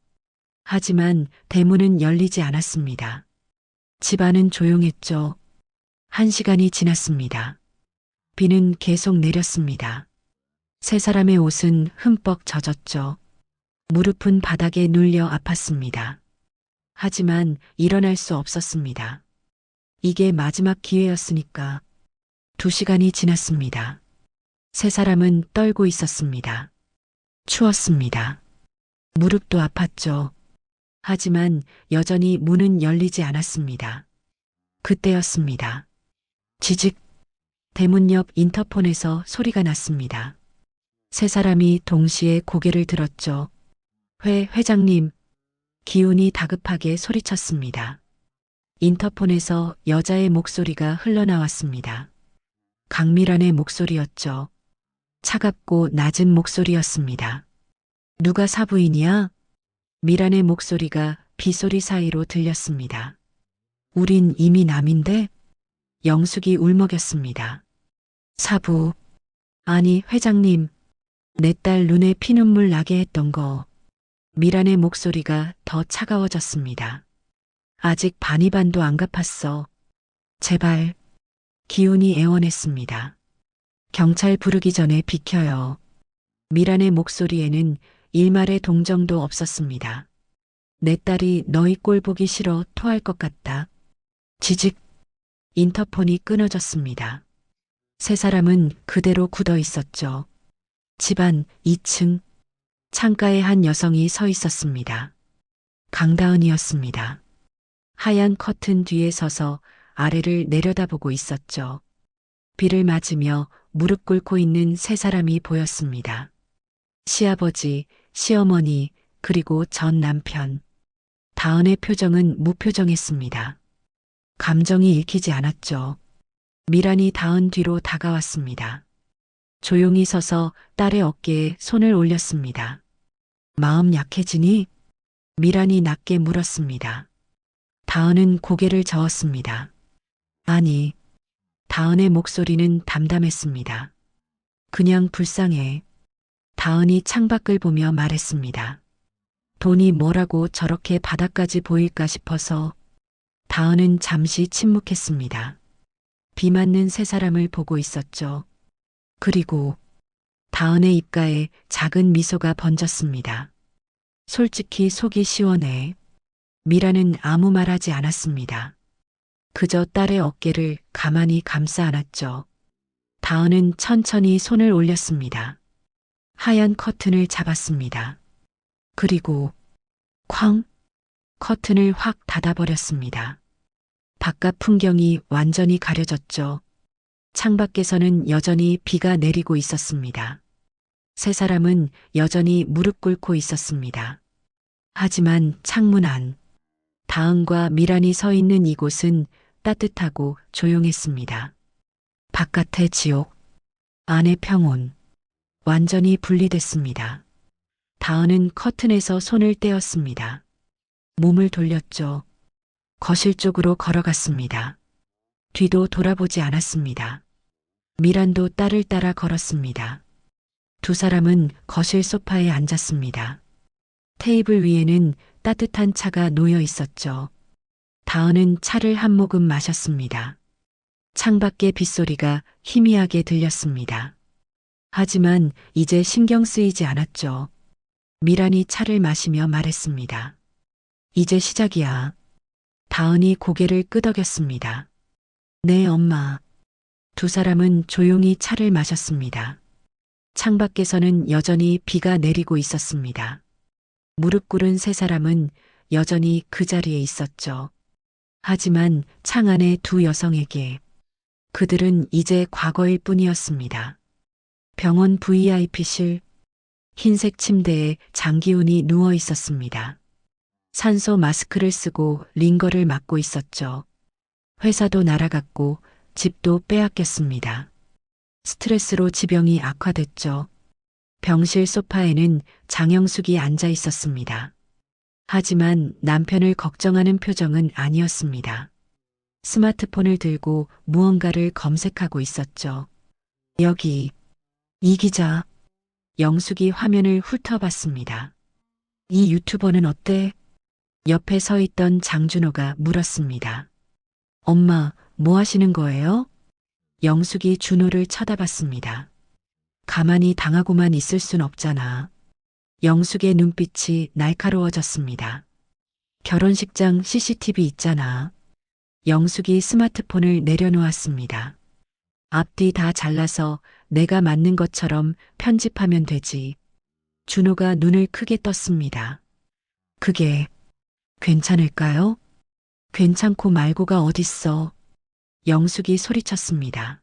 하지만 대문은 열리지 않았습니다. 집 안은 조용했죠. 1시간이 지났습니다. 비는 계속 내렸습니다. 세 사람의 옷은 흠뻑 젖었죠. 무릎은 바닥에 눌려 아팠습니다. 하지만 일어날 수 없었습니다. 이게 마지막 기회였으니까. 2시간이 지났습니다. 세 사람은 떨고 있었습니다. 추웠습니다. 무릎도 아팠죠. 하지만 여전히 문은 열리지 않았습니다. 그때였습니다. 지직. 대문 옆 인터폰에서 소리가 났습니다. 세 사람이 동시에 고개를 들었죠. 회장님. 기훈이 다급하게 소리쳤습니다. 인터폰에서 여자의 목소리가 흘러나왔습니다. 강미란의 목소리였죠. 차갑고 낮은 목소리였습니다. 누가 사부인이야? 미란의 목소리가 빗소리 사이로 들렸습니다. 우린 이미 남인데? 영숙이 울먹였습니다. 사부. 아니, 회장님. 내 딸 눈에 피눈물 나게 했던 거. 미란의 목소리가 더 차가워졌습니다. 아직 반이반도 안 갚았어. 제발. 기훈이 애원했습니다. 경찰 부르기 전에 비켜요. 미란의 목소리에는 일말의 동정도 없었습니다. 내 딸이 너희 꼴 보기 싫어 토할 것 같다. 지직. 인터폰이 끊어졌습니다. 세 사람은 그대로 굳어 있었죠. 집안 2층. 창가에 한 여성이 서 있었습니다. 강다은이었습니다. 하얀 커튼 뒤에 서서 아래를 내려다보고 있었죠. 비를 맞으며 무릎 꿇고 있는 세 사람이 보였습니다. 시아버지, 시어머니, 그리고 전 남편. 다은의 표정은 무표정했습니다. 감정이 읽히지 않았죠. 미란이 다은 뒤로 다가왔습니다. 조용히 서서 딸의 어깨에 손을 올렸습니다. 마음 약해지니? 미란이 낮게 물었습니다. 다은은 고개를 저었습니다. 아니, 다은의 목소리는 담담했습니다. 그냥 불쌍해. 다은이 창밖을 보며 말했습니다. 돈이 뭐라고 저렇게 바닥까지 보일까 싶어서. 다은은 잠시 침묵했습니다. 비 맞는 세 사람을 보고 있었죠. 그리고 다은의 입가에 작은 미소가 번졌습니다. 솔직히 속이 시원해. 미라는 아무 말하지 않았습니다. 그저 딸의 어깨를 가만히 감싸 안았죠. 다은은 천천히 손을 올렸습니다. 하얀 커튼을 잡았습니다. 그리고 쾅! 커튼을 확 닫아버렸습니다. 바깥 풍경이 완전히 가려졌죠. 창밖에서는 여전히 비가 내리고 있었습니다. 세 사람은 여전히 무릎 꿇고 있었습니다. 하지만 창문 안, 다은과 미란이 서 있는 이곳은 따뜻하고 조용했습니다. 바깥의 지옥, 안의 평온, 완전히 분리됐습니다. 다은은 커튼에서 손을 떼었습니다. 몸을 돌렸죠. 거실 쪽으로 걸어갔습니다. 뒤도 돌아보지 않았습니다. 미란도 딸을 따라 걸었습니다. 두 사람은 거실 소파에 앉았습니다. 테이블 위에는 따뜻한 차가 놓여 있었죠. 다은은 차를 한 모금 마셨습니다. 창밖의 빗소리가 희미하게 들렸습니다. 하지만 이제 신경 쓰이지 않았죠. 미란이 차를 마시며 말했습니다. 이제 시작이야. 다은이 고개를 끄덕였습니다. 네, 엄마. 두 사람은 조용히 차를 마셨습니다. 창밖에서는 여전히 비가 내리고 있었습니다. 무릎 꿇은 세 사람은 여전히 그 자리에 있었죠. 하지만 창 안의 두 여성에게 그들은 이제 과거일 뿐이었습니다. 병원 VIP실, 흰색 침대에 장기훈이 누워 있었습니다. 산소 마스크를 쓰고 링거를 맞고 있었죠. 회사도 날아갔고 집도 빼앗겼습니다. 스트레스로 지병이 악화됐죠. 병실 소파에는 장영숙이 앉아 있었습니다. 하지만 남편을 걱정하는 표정은 아니었습니다. 스마트폰을 들고 무언가를 검색하고 있었죠. 여기, 이 기자. 영숙이 화면을 훑어봤습니다. 이 유튜버는 어때? 옆에 서 있던 장준호가 물었습니다. 엄마, 뭐 하시는 거예요? 영숙이 준호를 쳐다봤습니다. 가만히 당하고만 있을 순 없잖아. 영숙의 눈빛이 날카로워졌습니다. 결혼식장 CCTV 있잖아. 영숙이 스마트폰을 내려놓았습니다. 앞뒤 다 잘라서 내가 맞는 것처럼 편집하면 되지. 준호가 눈을 크게 떴습니다. 그게 괜찮을까요? 괜찮고 말고가 어딨어. 영숙이 소리쳤습니다.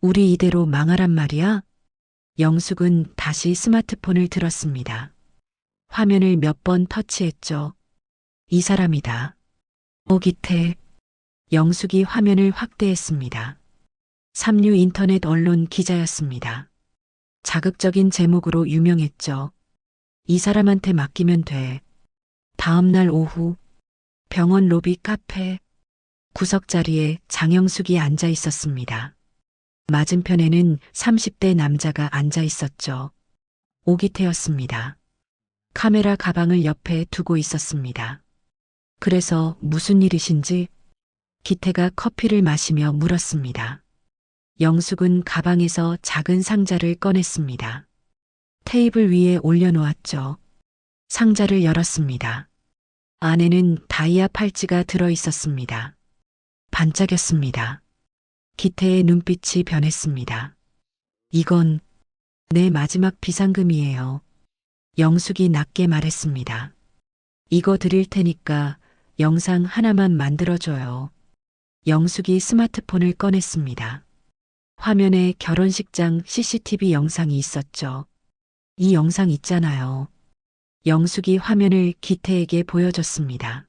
우리 이대로 망하란 말이야? 영숙은 다시 스마트폰을 들었습니다. 화면을 몇 번 터치했죠. 이 사람이다. 오기태. 영숙이 화면을 확대했습니다. 삼류 인터넷 언론 기자였습니다. 자극적인 제목으로 유명했죠. 이 사람한테 맡기면 돼. 다음 날 오후 병원 로비 카페 구석자리에 장영숙이 앉아 있었습니다. 맞은편에는 30대 남자가 앉아 있었죠. 오기태였습니다. 카메라 가방을 옆에 두고 있었습니다. 그래서 무슨 일이신지 기태가 커피를 마시며 물었습니다. 영숙은 가방에서 작은 상자를 꺼냈습니다. 테이블 위에 올려놓았죠. 상자를 열었습니다. 안에는 다이아 팔찌가 들어 있었습니다. 반짝였습니다. 기태의 눈빛이 변했습니다. 이건 내 마지막 비상금이에요. 영숙이 낮게 말했습니다. 이거 드릴 테니까 영상 하나만 만들어줘요. 영숙이 스마트폰을 꺼냈습니다. 화면에 결혼식장 CCTV 영상이 있었죠. 이 영상 있잖아요. 영숙이 화면을 기태에게 보여줬습니다.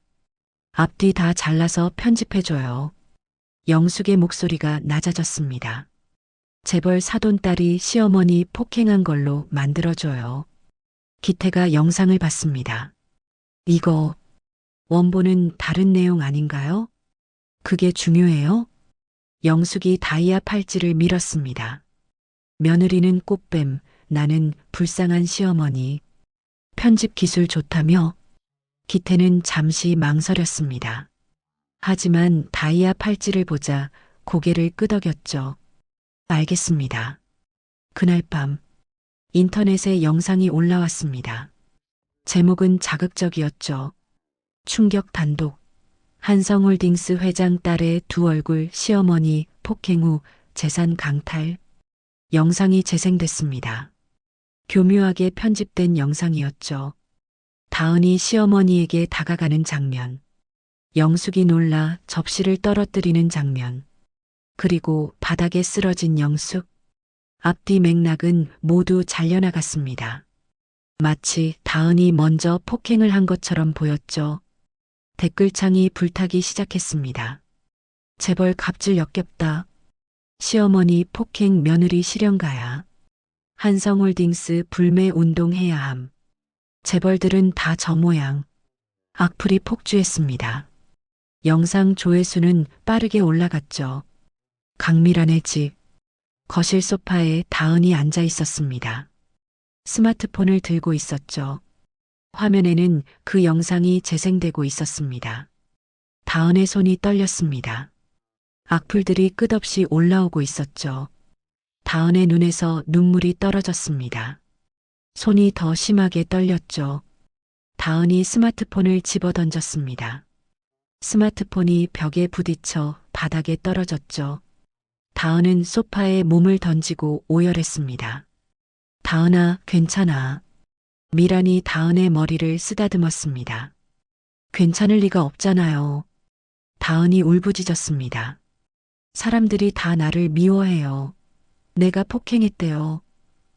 앞뒤 다 잘라서 편집해줘요. 영숙의 목소리가 낮아졌습니다. 재벌 사돈딸이 시어머니 폭행한 걸로 만들어줘요. 기태가 영상을 봤습니다. 이거 원본은 다른 내용 아닌가요? 그게 중요해요? 영숙이 다이아 팔찌를 밀었습니다. 며느리는 꽃뱀, 나는 불쌍한 시어머니. 편집 기술 좋다며? 기태는 잠시 망설였습니다. 하지만 다이아 팔찌를 보자 고개를 끄덕였죠. 알겠습니다. 그날 밤 인터넷에 영상이 올라왔습니다. 제목은 자극적이었죠. 충격 단독. 한성홀딩스 회장 딸의 두 얼굴 시어머니 폭행 후 재산 강탈. 영상이 재생됐습니다. 교묘하게 편집된 영상이었죠. 다은이 시어머니에게 다가가는 장면. 영숙이 놀라 접시를 떨어뜨리는 장면. 그리고 바닥에 쓰러진 영숙. 앞뒤 맥락은 모두 잘려나갔습니다. 마치 다은이 먼저 폭행을 한 것처럼 보였죠. 댓글창이 불타기 시작했습니다. 재벌 갑질 역겹다. 시어머니 폭행 며느리 실형가야. 한성홀딩스 불매 운동해야 함. 재벌들은 다 저 모양. 악플이 폭주했습니다. 영상 조회수는 빠르게 올라갔죠. 강미란의 집. 거실 소파에 다은이 앉아 있었습니다. 스마트폰을 들고 있었죠. 화면에는 그 영상이 재생되고 있었습니다. 다은의 손이 떨렸습니다. 악플들이 끝없이 올라오고 있었죠. 다은의 눈에서 눈물이 떨어졌습니다. 손이 더 심하게 떨렸죠. 다은이 스마트폰을 집어던졌습니다. 스마트폰이 벽에 부딪혀 바닥에 떨어졌죠. 다은은 소파에 몸을 던지고 오열했습니다. 다은아, 괜찮아. 미란이 다은의 머리를 쓰다듬었습니다. 괜찮을 리가 없잖아요. 다은이 울부짖었습니다. 사람들이 다 나를 미워해요. 내가 폭행했대요.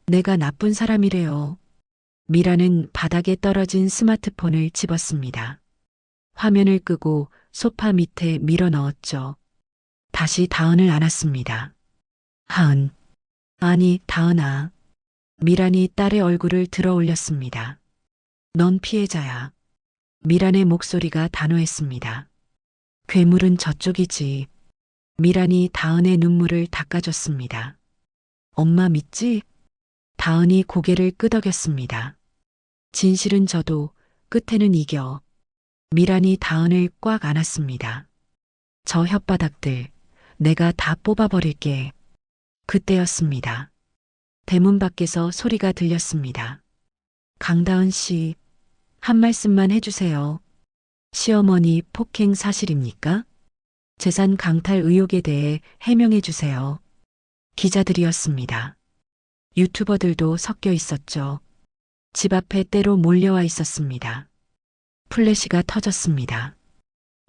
내가 나쁜 사람이래요. 미라는 바닥에 떨어진 스마트폰을 집었습니다. 화면을 끄고 소파 밑에 밀어 넣었죠. 다시 다은을 안았습니다. 하은. 아니, 다은아. 미란이 딸의 얼굴을 들어 올렸습니다. 넌 피해자야. 미란의 목소리가 단호했습니다. 괴물은 저쪽이지. 미란이 다은의 눈물을 닦아줬습니다. 엄마 믿지? 다은이 고개를 끄덕였습니다. 진실은 저도 끝에는 이겨. 미란이 다은을 꽉 안았습니다. 저 혓바닥들 내가 다 뽑아버릴게. 그때였습니다. 대문 밖에서 소리가 들렸습니다. 강다은 씨, 한 말씀만 해주세요. 시어머니 폭행 사실입니까? 재산 강탈 의혹에 대해 해명해 주세요. 기자들이었습니다. 유튜버들도 섞여 있었죠. 집 앞에 때로 몰려와 있었습니다. 플래시가 터졌습니다.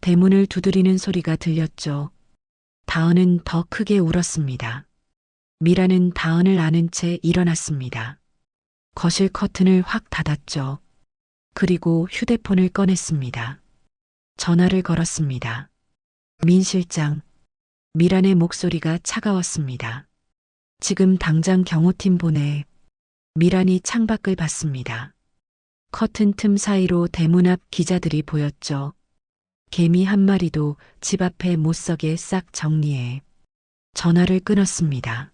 대문을 두드리는 소리가 들렸죠. 다은은 더 크게 울었습니다. 미라는 다은을 안은 채 일어났습니다. 거실 커튼을 확 닫았죠. 그리고 휴대폰을 꺼냈습니다. 전화를 걸었습니다. 민 실장. 미란의 목소리가 차가웠습니다. 지금 당장 경호팀 보내. 미란이 창밖을 봤습니다. 커튼 틈 사이로 대문 앞 기자들이 보였죠. 개미 한 마리도 집 앞에 못 서게 싹 정리해. 전화를 끊었습니다.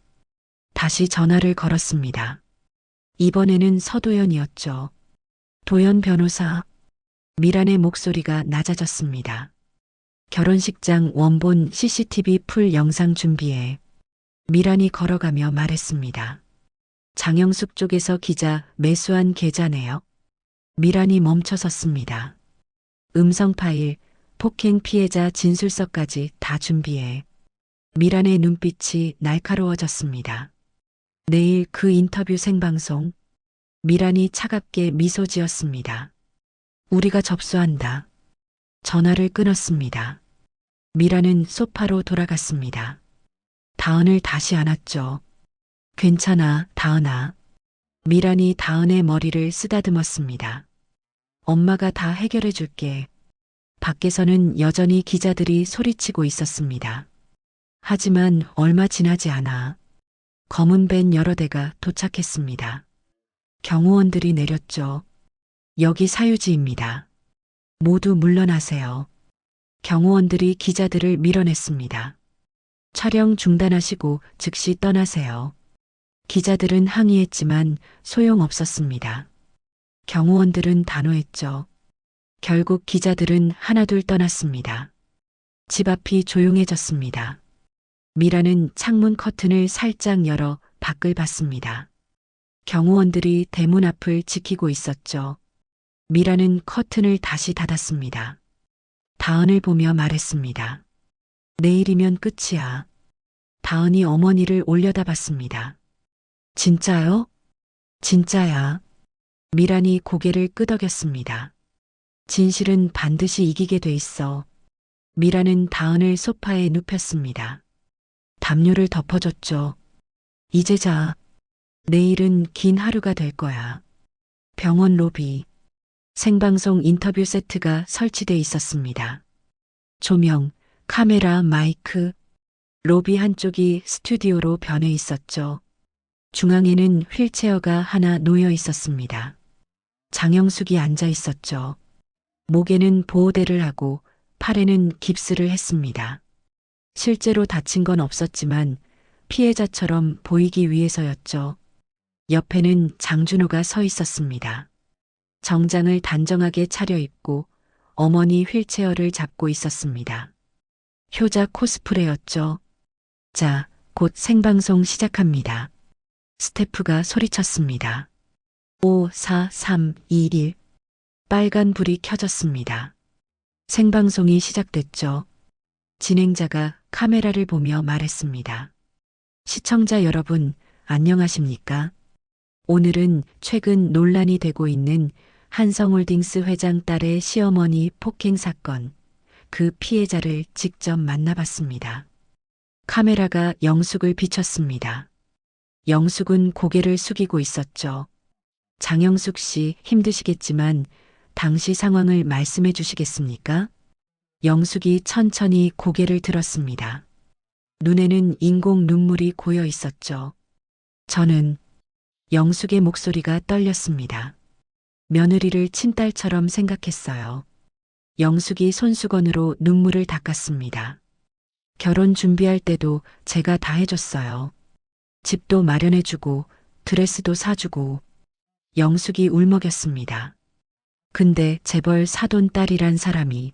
다시 전화를 걸었습니다. 이번에는 서도연이었죠. 도연 변호사. 미란의 목소리가 낮아졌습니다. 결혼식장 원본 CCTV 풀 영상 준비해. 미란이 걸어가며 말했습니다. 장영숙 쪽에서 기자 매수한 계좌네요. 미란이 멈춰섰습니다. 음성 파일, 폭행 피해자 진술서까지 다 준비해. 미란의 눈빛이 날카로워졌습니다. 내일 그 인터뷰 생방송. 미란이 차갑게 미소 지었습니다. 우리가 접수한다. 전화를 끊었습니다. 미란은 소파로 돌아갔습니다. 다은을 다시 안았죠. 괜찮아, 다은아. 미란이 다은의 머리를 쓰다듬었습니다. 엄마가 다 해결해 줄게. 밖에서는 여전히 기자들이 소리치고 있었습니다. 하지만 얼마 지나지 않아 검은 밴 여러 대가 도착했습니다. 경호원들이 내렸죠. 여기 사유지입니다. 모두 물러나세요. 경호원들이 기자들을 밀어냈습니다. 촬영 중단하시고 즉시 떠나세요. 기자들은 항의했지만 소용없었습니다. 경호원들은 단호했죠. 결국 기자들은 하나둘 떠났습니다. 집 앞이 조용해졌습니다. 미라는 창문 커튼을 살짝 열어 밖을 봤습니다. 경호원들이 대문 앞을 지키고 있었죠. 미라는 커튼을 다시 닫았습니다. 다은을 보며 말했습니다. 내일이면 끝이야. 다은이 어머니를 올려다봤습니다. 진짜요? 진짜야. 미란이 고개를 끄덕였습니다. 진실은 반드시 이기게 돼 있어. 미라는 다은을 소파에 눕혔습니다. 담요를 덮어줬죠. 이제 자. 내일은 긴 하루가 될 거야. 병원 로비. 생방송 인터뷰 세트가 설치돼 있었습니다. 조명, 카메라, 마이크. 로비 한쪽이 스튜디오로 변해 있었죠. 중앙에는 휠체어가 하나 놓여 있었습니다. 장영숙이 앉아 있었죠. 목에는 보호대를 하고 팔에는 깁스를 했습니다. 실제로 다친 건 없었지만 피해자처럼 보이기 위해서였죠. 옆에는 장준호가 서 있었습니다. 정장을 단정하게 차려입고 어머니 휠체어를 잡고 있었습니다. 효자 코스프레였죠. 자, 곧 생방송 시작합니다. 스태프가 소리쳤습니다. 5, 4, 3, 2, 1. 빨간 불이 켜졌습니다. 생방송이 시작됐죠. 진행자가 카메라를 보며 말했습니다. 시청자 여러분, 안녕하십니까? 오늘은 최근 논란이 되고 있는 한성홀딩스 회장 딸의 시어머니 폭행 사건, 그 피해자를 직접 만나봤습니다. 카메라가 영숙을 비췄습니다. 영숙은 고개를 숙이고 있었죠. 장영숙 씨 힘드시겠지만 당시 상황을 말씀해 주시겠습니까? 영숙이 천천히 고개를 들었습니다. 눈에는 인공 눈물이 고여 있었죠. 저는 영숙의 목소리가 떨렸습니다. 며느리를 친딸처럼 생각했어요. 영숙이 손수건으로 눈물을 닦았습니다. 결혼 준비할 때도 제가 다 해줬어요. 집도 마련해주고 드레스도 사주고. 영숙이 울먹였습니다. 근데 재벌 사돈 딸이란 사람이.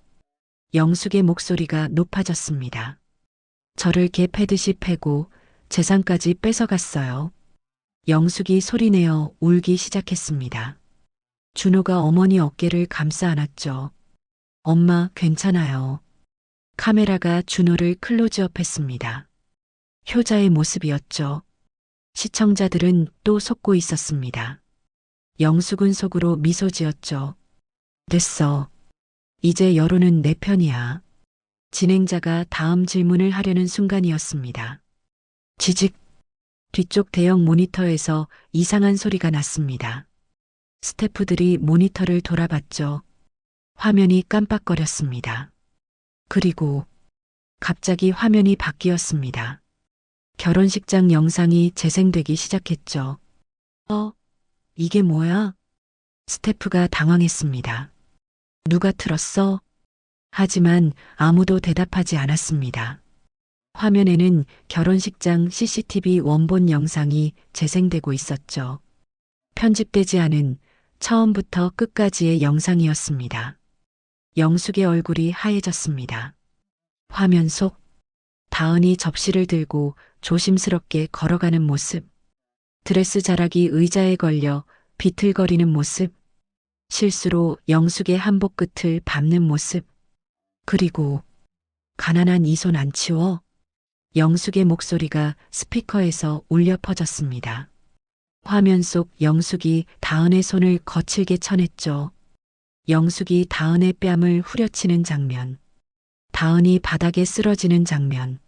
영숙의 목소리가 높아졌습니다. 저를 개 패듯이 패고 재산까지 뺏어갔어요. 영숙이 소리내어 울기 시작했습니다. 준호가 어머니 어깨를 감싸 안았죠. 엄마 괜찮아요. 카메라가 준호를 클로즈업했습니다. 효자의 모습이었죠. 시청자들은 또 속고 있었습니다. 영숙은 속으로 미소 지었죠. 됐어. 이제 여론은 내 편이야. 진행자가 다음 질문을 하려는 순간이었습니다. 지직. 뒤쪽 대형 모니터에서 이상한 소리가 났습니다. 스태프들이 모니터를 돌아봤죠. 화면이 깜빡거렸습니다. 그리고 갑자기 화면이 바뀌었습니다. 결혼식장 영상이 재생되기 시작했죠. 이게 뭐야? 스태프가 당황했습니다. 누가 틀었어? 하지만 아무도 대답하지 않았습니다. 화면에는 결혼식장 CCTV 원본 영상이 재생되고 있었죠. 편집되지 않은 처음부터 끝까지의 영상이었습니다. 영숙의 얼굴이 하얘졌습니다. 화면 속 다은이 접시를 들고 조심스럽게 걸어가는 모습, 드레스 자락이 의자에 걸려 비틀거리는 모습, 실수로 영숙의 한복 끝을 밟는 모습, 그리고 가난한 이 손 안 치워? 영숙의 목소리가 스피커에서 울려 퍼졌습니다. 화면 속 영숙이 다은의 손을 거칠게 쳐냈죠. 영숙이 다은의 뺨을 후려치는 장면, 다은이 바닥에 쓰러지는 장면.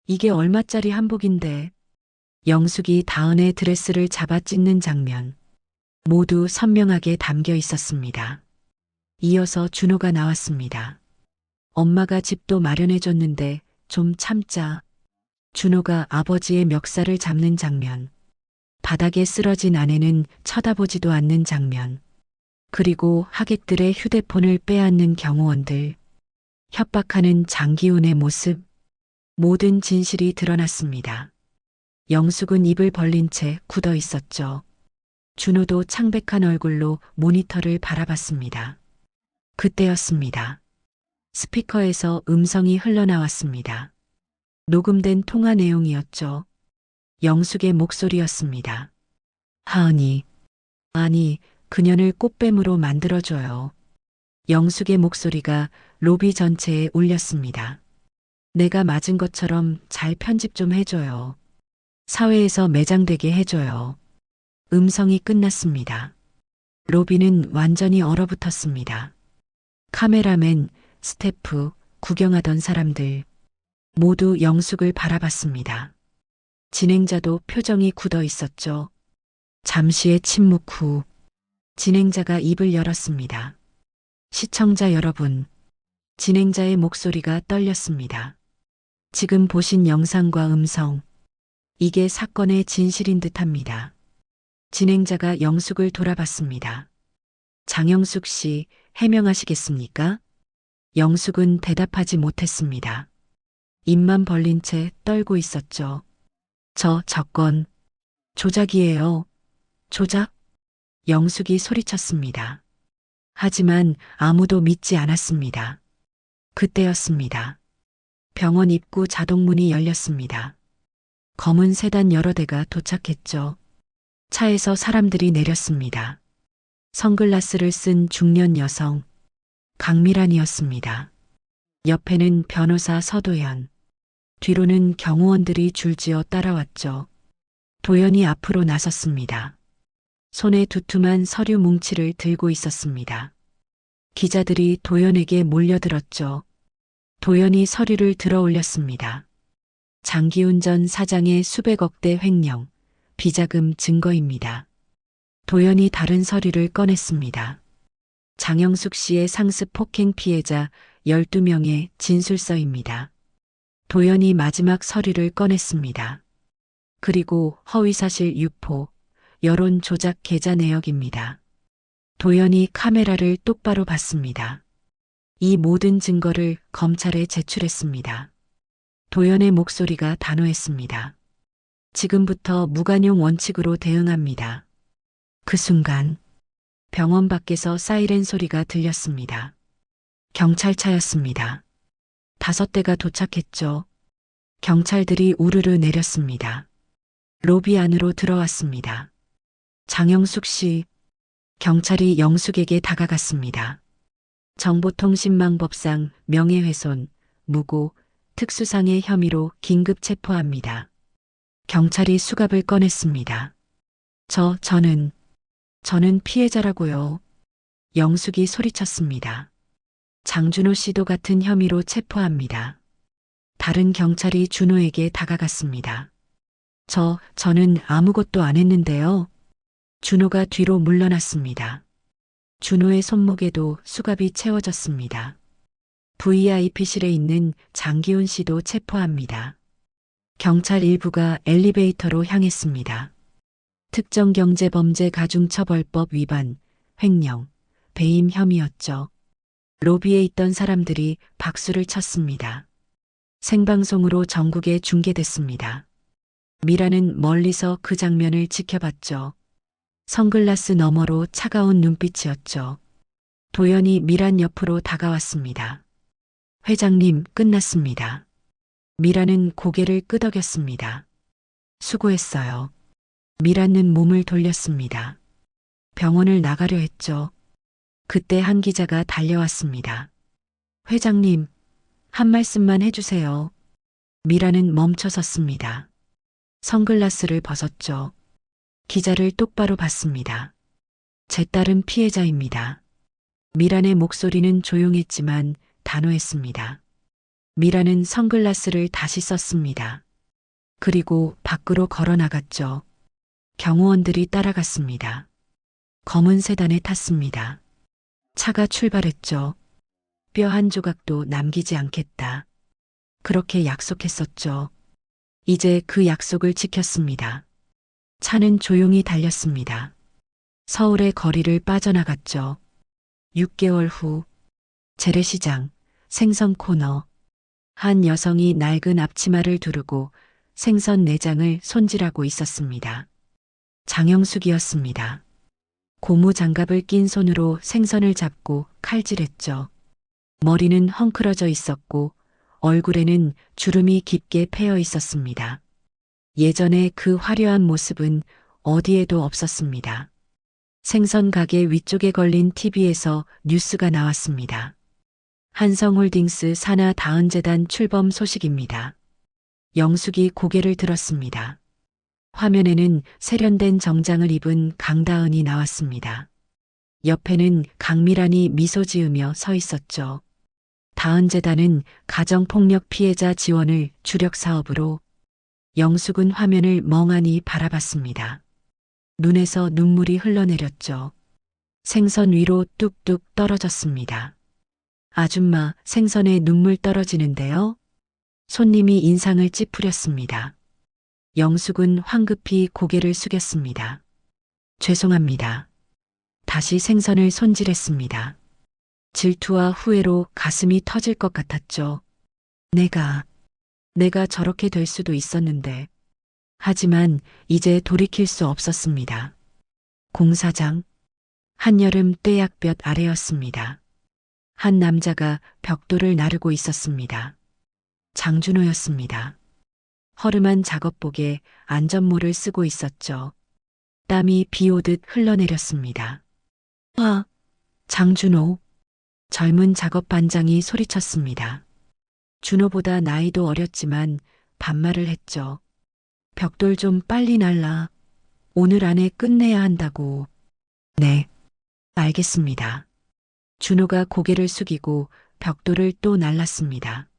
이게 얼마짜리 한복인데. 영숙이 다은의 드레스를 잡아 찢는 장면. 모두 선명하게 담겨 있었습니다. 이어서 준호가 나왔습니다. 엄마가 집도 마련해줬는데 좀 참자. 준호가 아버지의 멱살을 잡는 장면. 바닥에 쓰러진 아내는 쳐다보지도 않는 장면. 그리고 하객들의 휴대폰을 빼앗는 경호원들. 협박하는 장기훈의 모습. 모든 진실이 드러났습니다. 영숙은 입을 벌린 채 굳어 있었죠. 준호도 창백한 얼굴로 모니터를 바라봤습니다. 그때였습니다. 스피커에서 음성이 흘러나왔습니다. 녹음된 통화 내용이었죠. 영숙의 목소리였습니다. 하은이, 아니, 그녀를 꽃뱀으로 만들어줘요. 영숙의 목소리가 로비 전체에 울렸습니다. 내가 맞은 것처럼 잘 편집 좀 해줘요. 사회에서 매장되게 해줘요. 음성이 끝났습니다. 로비는 완전히 얼어붙었습니다. 카메라맨, 스태프, 구경하던 사람들 모두 영숙을 바라봤습니다. 진행자도 표정이 굳어 있었죠. 잠시의 침묵 후 진행자가 입을 열었습니다. 시청자 여러분, 진행자의 목소리가 떨렸습니다. 지금 보신 영상과 음성, 이게 사건의 진실인 듯합니다. 진행자가 영숙을 돌아봤습니다. 장영숙 씨, 해명하시겠습니까? 영숙은 대답하지 못했습니다. 입만 벌린 채 떨고 있었죠. 저 건 조작이에요. 조작? 영숙이 소리쳤습니다. 하지만 아무도 믿지 않았습니다. 그때였습니다. 병원 입구 자동문이 열렸습니다. 검은 세단 여러 대가 도착했죠. 차에서 사람들이 내렸습니다. 선글라스를 쓴 중년 여성, 강미란이었습니다. 옆에는 변호사 서도연, 뒤로는 경호원들이 줄지어 따라왔죠. 도연이 앞으로 나섰습니다. 손에 두툼한 서류 뭉치를 들고 있었습니다. 기자들이 도연에게 몰려들었죠. 도연이 서류를 들어 올렸습니다. 장기훈 전 사장의 수백억대 횡령, 비자금 증거입니다. 도연이 다른 서류를 꺼냈습니다. 장영숙 씨의 상습 폭행 피해자 12명의 진술서입니다. 도연이 마지막 서류를 꺼냈습니다. 그리고 허위사실 유포, 여론 조작 계좌 내역입니다. 도연이 카메라를 똑바로 봤습니다. 이 모든 증거를 검찰에 제출했습니다. 도연의 목소리가 단호했습니다. 지금부터 무관용 원칙으로 대응합니다. 그 순간 병원 밖에서 사이렌 소리가 들렸습니다. 경찰차였습니다. 5대가 도착했죠. 경찰들이 우르르 내렸습니다. 로비 안으로 들어왔습니다. 장영숙 씨, 경찰이 영숙에게 다가갔습니다. 정보통신망법상 명예훼손, 무고, 특수상해 혐의로 긴급 체포합니다. 경찰이 수갑을 꺼냈습니다. 저는 피해자라고요. 영숙이 소리쳤습니다. 장준호 씨도 같은 혐의로 체포합니다. 다른 경찰이 준호에게 다가갔습니다. 저는 아무것도 안 했는데요. 준호가 뒤로 물러났습니다. 준호의 손목에도 수갑이 채워졌습니다. VIP실에 있는 장기훈 씨도 체포합니다. 경찰 일부가 엘리베이터로 향했습니다. 특정경제범죄가중처벌법 위반, 횡령, 배임 혐의였죠. 로비에 있던 사람들이 박수를 쳤습니다. 생방송으로 전국에 중계됐습니다. 미라는 멀리서 그 장면을 지켜봤죠. 선글라스 너머로 차가운 눈빛이었죠. 도연이 미란 옆으로 다가왔습니다. 회장님, 끝났습니다. 미라는 고개를 끄덕였습니다. 수고했어요. 미라는 몸을 돌렸습니다. 병원을 나가려 했죠. 그때 한 기자가 달려왔습니다. 회장님, 한 말씀만 해주세요. 미라는 멈춰 섰습니다. 선글라스를 벗었죠. 기자를 똑바로 봤습니다. 제 딸은 피해자입니다. 미란의 목소리는 조용했지만 단호했습니다. 미라는 선글라스를 다시 썼습니다. 그리고 밖으로 걸어 나갔죠. 경호원들이 따라갔습니다. 검은 세단에 탔습니다. 차가 출발했죠. 뼈 한 조각도 남기지 않겠다. 그렇게 약속했었죠. 이제 그 약속을 지켰습니다. 차는 조용히 달렸습니다. 서울의 거리를 빠져나갔죠. 6개월 후 재래시장 생선 코너 한 여성이 낡은 앞치마를 두르고 생선 내장을 손질하고 있었습니다. 장영숙이었습니다. 고무 장갑을 낀 손으로 생선을 잡고 칼질했죠. 머리는 헝클어져 있었고 얼굴에는 주름이 깊게 패여 있었습니다. 예전에 그 화려한 모습은 어디에도 없었습니다. 생선 가게 위쪽에 걸린 TV에서 뉴스가 나왔습니다. 한성홀딩스 산하 다은재단 출범 소식입니다. 영숙이 고개를 들었습니다. 화면에는 세련된 정장을 입은 강다은이 나왔습니다. 옆에는 강미란이 미소 지으며 서 있었죠. 다은재단은 가정폭력 피해자 지원을 주력 사업으로. 영숙은 화면을 멍하니 바라봤습니다. 눈에서 눈물이 흘러내렸죠. 생선 위로 뚝뚝 떨어졌습니다. 아줌마, 생선에 눈물 떨어지는데요? 손님이 인상을 찌푸렸습니다. 영숙은 황급히 고개를 숙였습니다. 죄송합니다. 다시 생선을 손질했습니다. 질투와 후회로 가슴이 터질 것 같았죠. 내가 저렇게 될 수도 있었는데. 하지만 이제 돌이킬 수 없었습니다. 공사장, 한여름 떼약볕 아래였습니다. 한 남자가 벽돌을 나르고 있었습니다. 장준호였습니다. 허름한 작업복에 안전모를 쓰고 있었죠. 땀이 비 오듯 흘러내렸습니다. 와, 장준호. 젊은 작업반장이 소리쳤습니다. 준호보다 나이도 어렸지만 반말을 했죠. 벽돌 좀 빨리 날라. 오늘 안에 끝내야 한다고. 네, 알겠습니다. 준호가 고개를 숙이고 벽돌을 또 날랐습니다.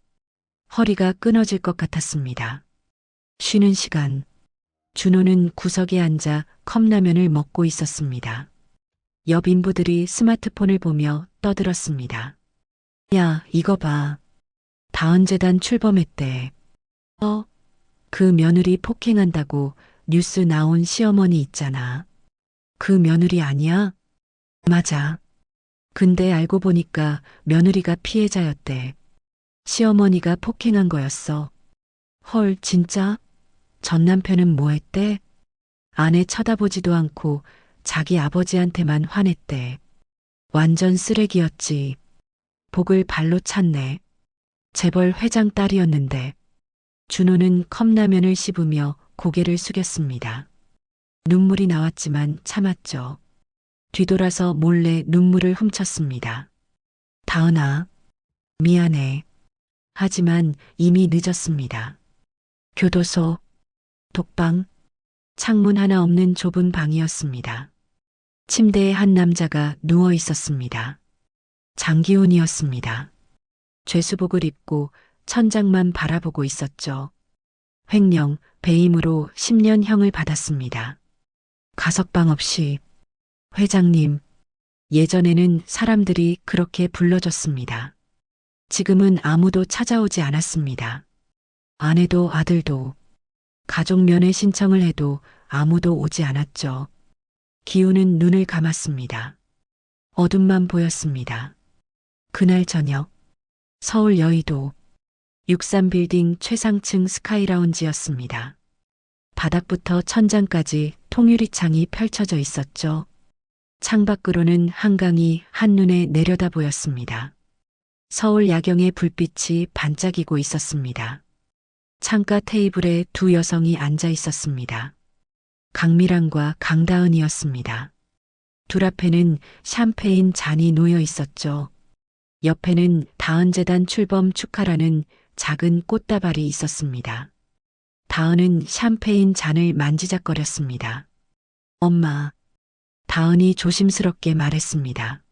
허리가 끊어질 것 같았습니다. 쉬는 시간. 준호는 구석에 앉아 컵라면을 먹고 있었습니다. 옆 인부들이 스마트폰을 보며 떠들었습니다. 야, 이거 봐. 다은재단 출범했대. 그 며느리 폭행한다고 뉴스 나온 시어머니 있잖아. 그 며느리 아니야? 맞아. 근데 알고 보니까 며느리가 피해자였대. 시어머니가 폭행한 거였어. 헐, 진짜? 전 남편은 뭐 했대? 아내 쳐다보지도 않고 자기 아버지한테만 화냈대. 완전 쓰레기였지. 복을 발로 찼네. 재벌 회장 딸이었는데. 준호는 컵라면을 씹으며 고개를 숙였습니다. 눈물이 나왔지만 참았죠. 뒤돌아서 몰래 눈물을 훔쳤습니다. 다은아, 미안해. 하지만 이미 늦었습니다. 교도소, 독방, 창문 하나 없는 좁은 방이었습니다. 침대에 한 남자가 누워 있었습니다. 장기훈이었습니다. 죄수복을 입고 천장만 바라보고 있었죠. 횡령, 배임으로 10년형을 받았습니다. 가석방 없이. 회장님, 예전에는 사람들이 그렇게 불러줬습니다. 지금은 아무도 찾아오지 않았습니다. 아내도 아들도, 가족 면회 신청을 해도 아무도 오지 않았죠. 기우는 눈을 감았습니다. 어둠만 보였습니다. 그날 저녁, 서울 여의도 63빌딩 최상층 스카이라운지였습니다. 바닥부터 천장까지 통유리창이 펼쳐져 있었죠. 창밖으로는 한강이 한눈에 내려다 보였습니다. 서울 야경의 불빛이 반짝이고 있었습니다. 창가 테이블에 두 여성이 앉아 있었습니다. 강미란과 강다은이었습니다. 둘 앞에는 샴페인 잔이 놓여 있었죠. 옆에는 다은재단 출범 축하라는 작은 꽃다발이 있었습니다. 다은은 샴페인 잔을 만지작거렸습니다. 엄마, 다은이 조심스럽게 말했습니다.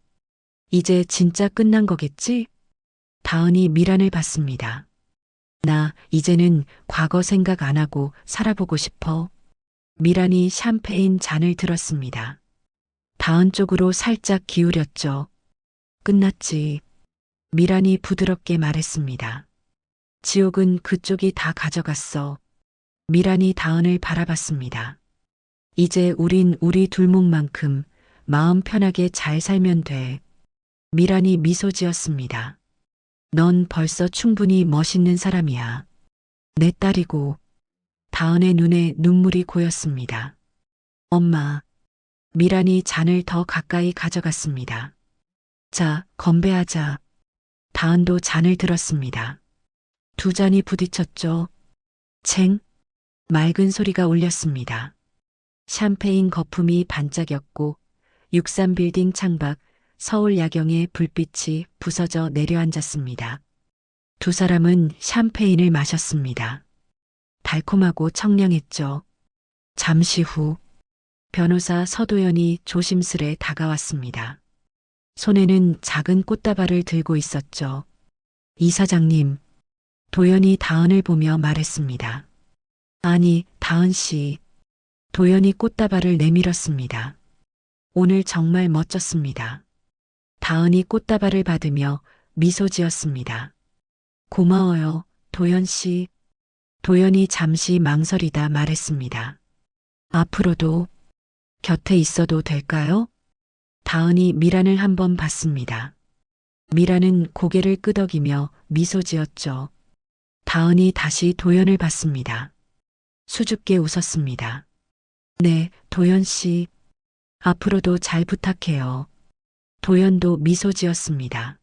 이제 진짜 끝난 거겠지? 다은이 미란을 봤습니다. 나 이제는 과거 생각 안 하고 살아보고 싶어. 미란이 샴페인 잔을 들었습니다. 다은 쪽으로 살짝 기울였죠. 끝났지. 미란이 부드럽게 말했습니다. 지옥은 그쪽이 다 가져갔어. 미란이 다은을 바라봤습니다. 이제 우린 우리 둘목만큼 마음 편하게 잘 살면 돼. 미란이 미소 지었습니다. 넌 벌써 충분히 멋있는 사람이야. 내 딸이고. 다은의 눈에 눈물이 고였습니다. 엄마. 미란이 잔을 더 가까이 가져갔습니다. 자, 건배하자. 다은도 잔을 들었습니다. 두 잔이 부딪혔죠. 챙. 맑은 소리가 울렸습니다. 샴페인 거품이 반짝였고 63빌딩 창밖 서울 야경의 불빛이 부서져 내려앉았습니다. 두 사람은 샴페인을 마셨습니다. 달콤하고 청량했죠. 잠시 후 변호사 서도연이 조심스레 다가왔습니다. 손에는 작은 꽃다발을 들고 있었죠. 이사장님, 도연이 다은을 보며 말했습니다. 아니, 다은 씨. 도연이 꽃다발을 내밀었습니다. 오늘 정말 멋졌습니다. 다은이 꽃다발을 받으며 미소 지었습니다. 고마워요, 도연 씨. 도연이 잠시 망설이다 말했습니다. 앞으로도 곁에 있어도 될까요? 다은이 미란을 한번 봤습니다. 미란은 고개를 끄덕이며 미소 지었죠. 다은이 다시 도연을 봤습니다. 수줍게 웃었습니다. 네, 도연 씨. 앞으로도 잘 부탁해요. 도연도 미소 지었습니다.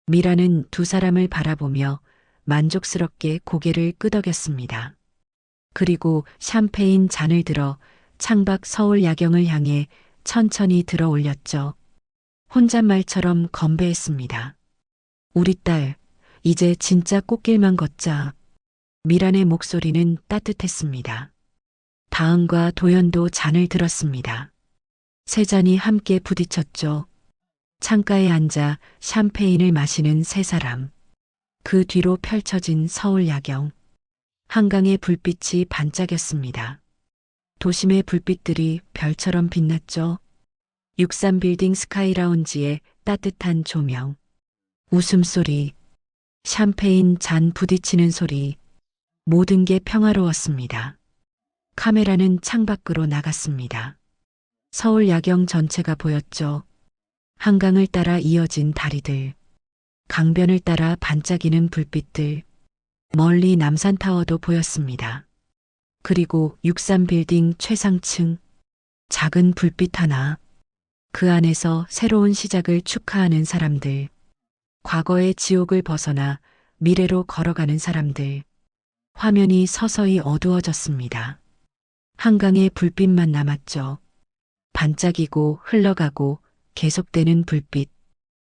미란은 두 사람을 바라보며 만족스럽게 고개를 끄덕였습니다. 그리고 샴페인 잔을 들어 창밖 서울 야경을 향해 천천히 들어 올렸죠. 혼잣말처럼 건배했습니다. 우리 딸, 이제 진짜 꽃길만 걷자. 미란의 목소리는 따뜻했습니다. 다은과 도연도 잔을 들었습니다. 세 잔이 함께 부딪혔죠. 창가에 앉아 샴페인을 마시는 세 사람. 그 뒤로 펼쳐진 서울 야경. 한강의 불빛이 반짝였습니다. 도심의 불빛들이 별처럼 빛났죠. 63빌딩 스카이라운지의 따뜻한 조명. 웃음소리. 샴페인 잔 부딪히는 소리. 모든 게 평화로웠습니다. 카메라는 창밖으로 나갔습니다. 서울 야경 전체가 보였죠. 한강을 따라 이어진 다리들. 강변을 따라 반짝이는 불빛들. 멀리 남산타워도 보였습니다. 그리고 63빌딩 최상층. 작은 불빛 하나. 그 안에서 새로운 시작을 축하하는 사람들. 과거의 지옥을 벗어나 미래로 걸어가는 사람들. 화면이 서서히 어두워졌습니다. 한강의 불빛만 남았죠. 반짝이고 흘러가고 계속되는 불빛.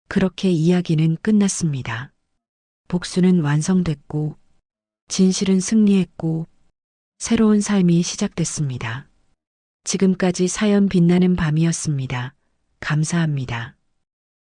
그렇게 이야기는 끝났습니다. 복수는 완성됐고, 진실은 승리했고, 새로운 삶이 시작됐습니다. 지금까지 사연 빛나는 밤이었습니다. 감사합니다.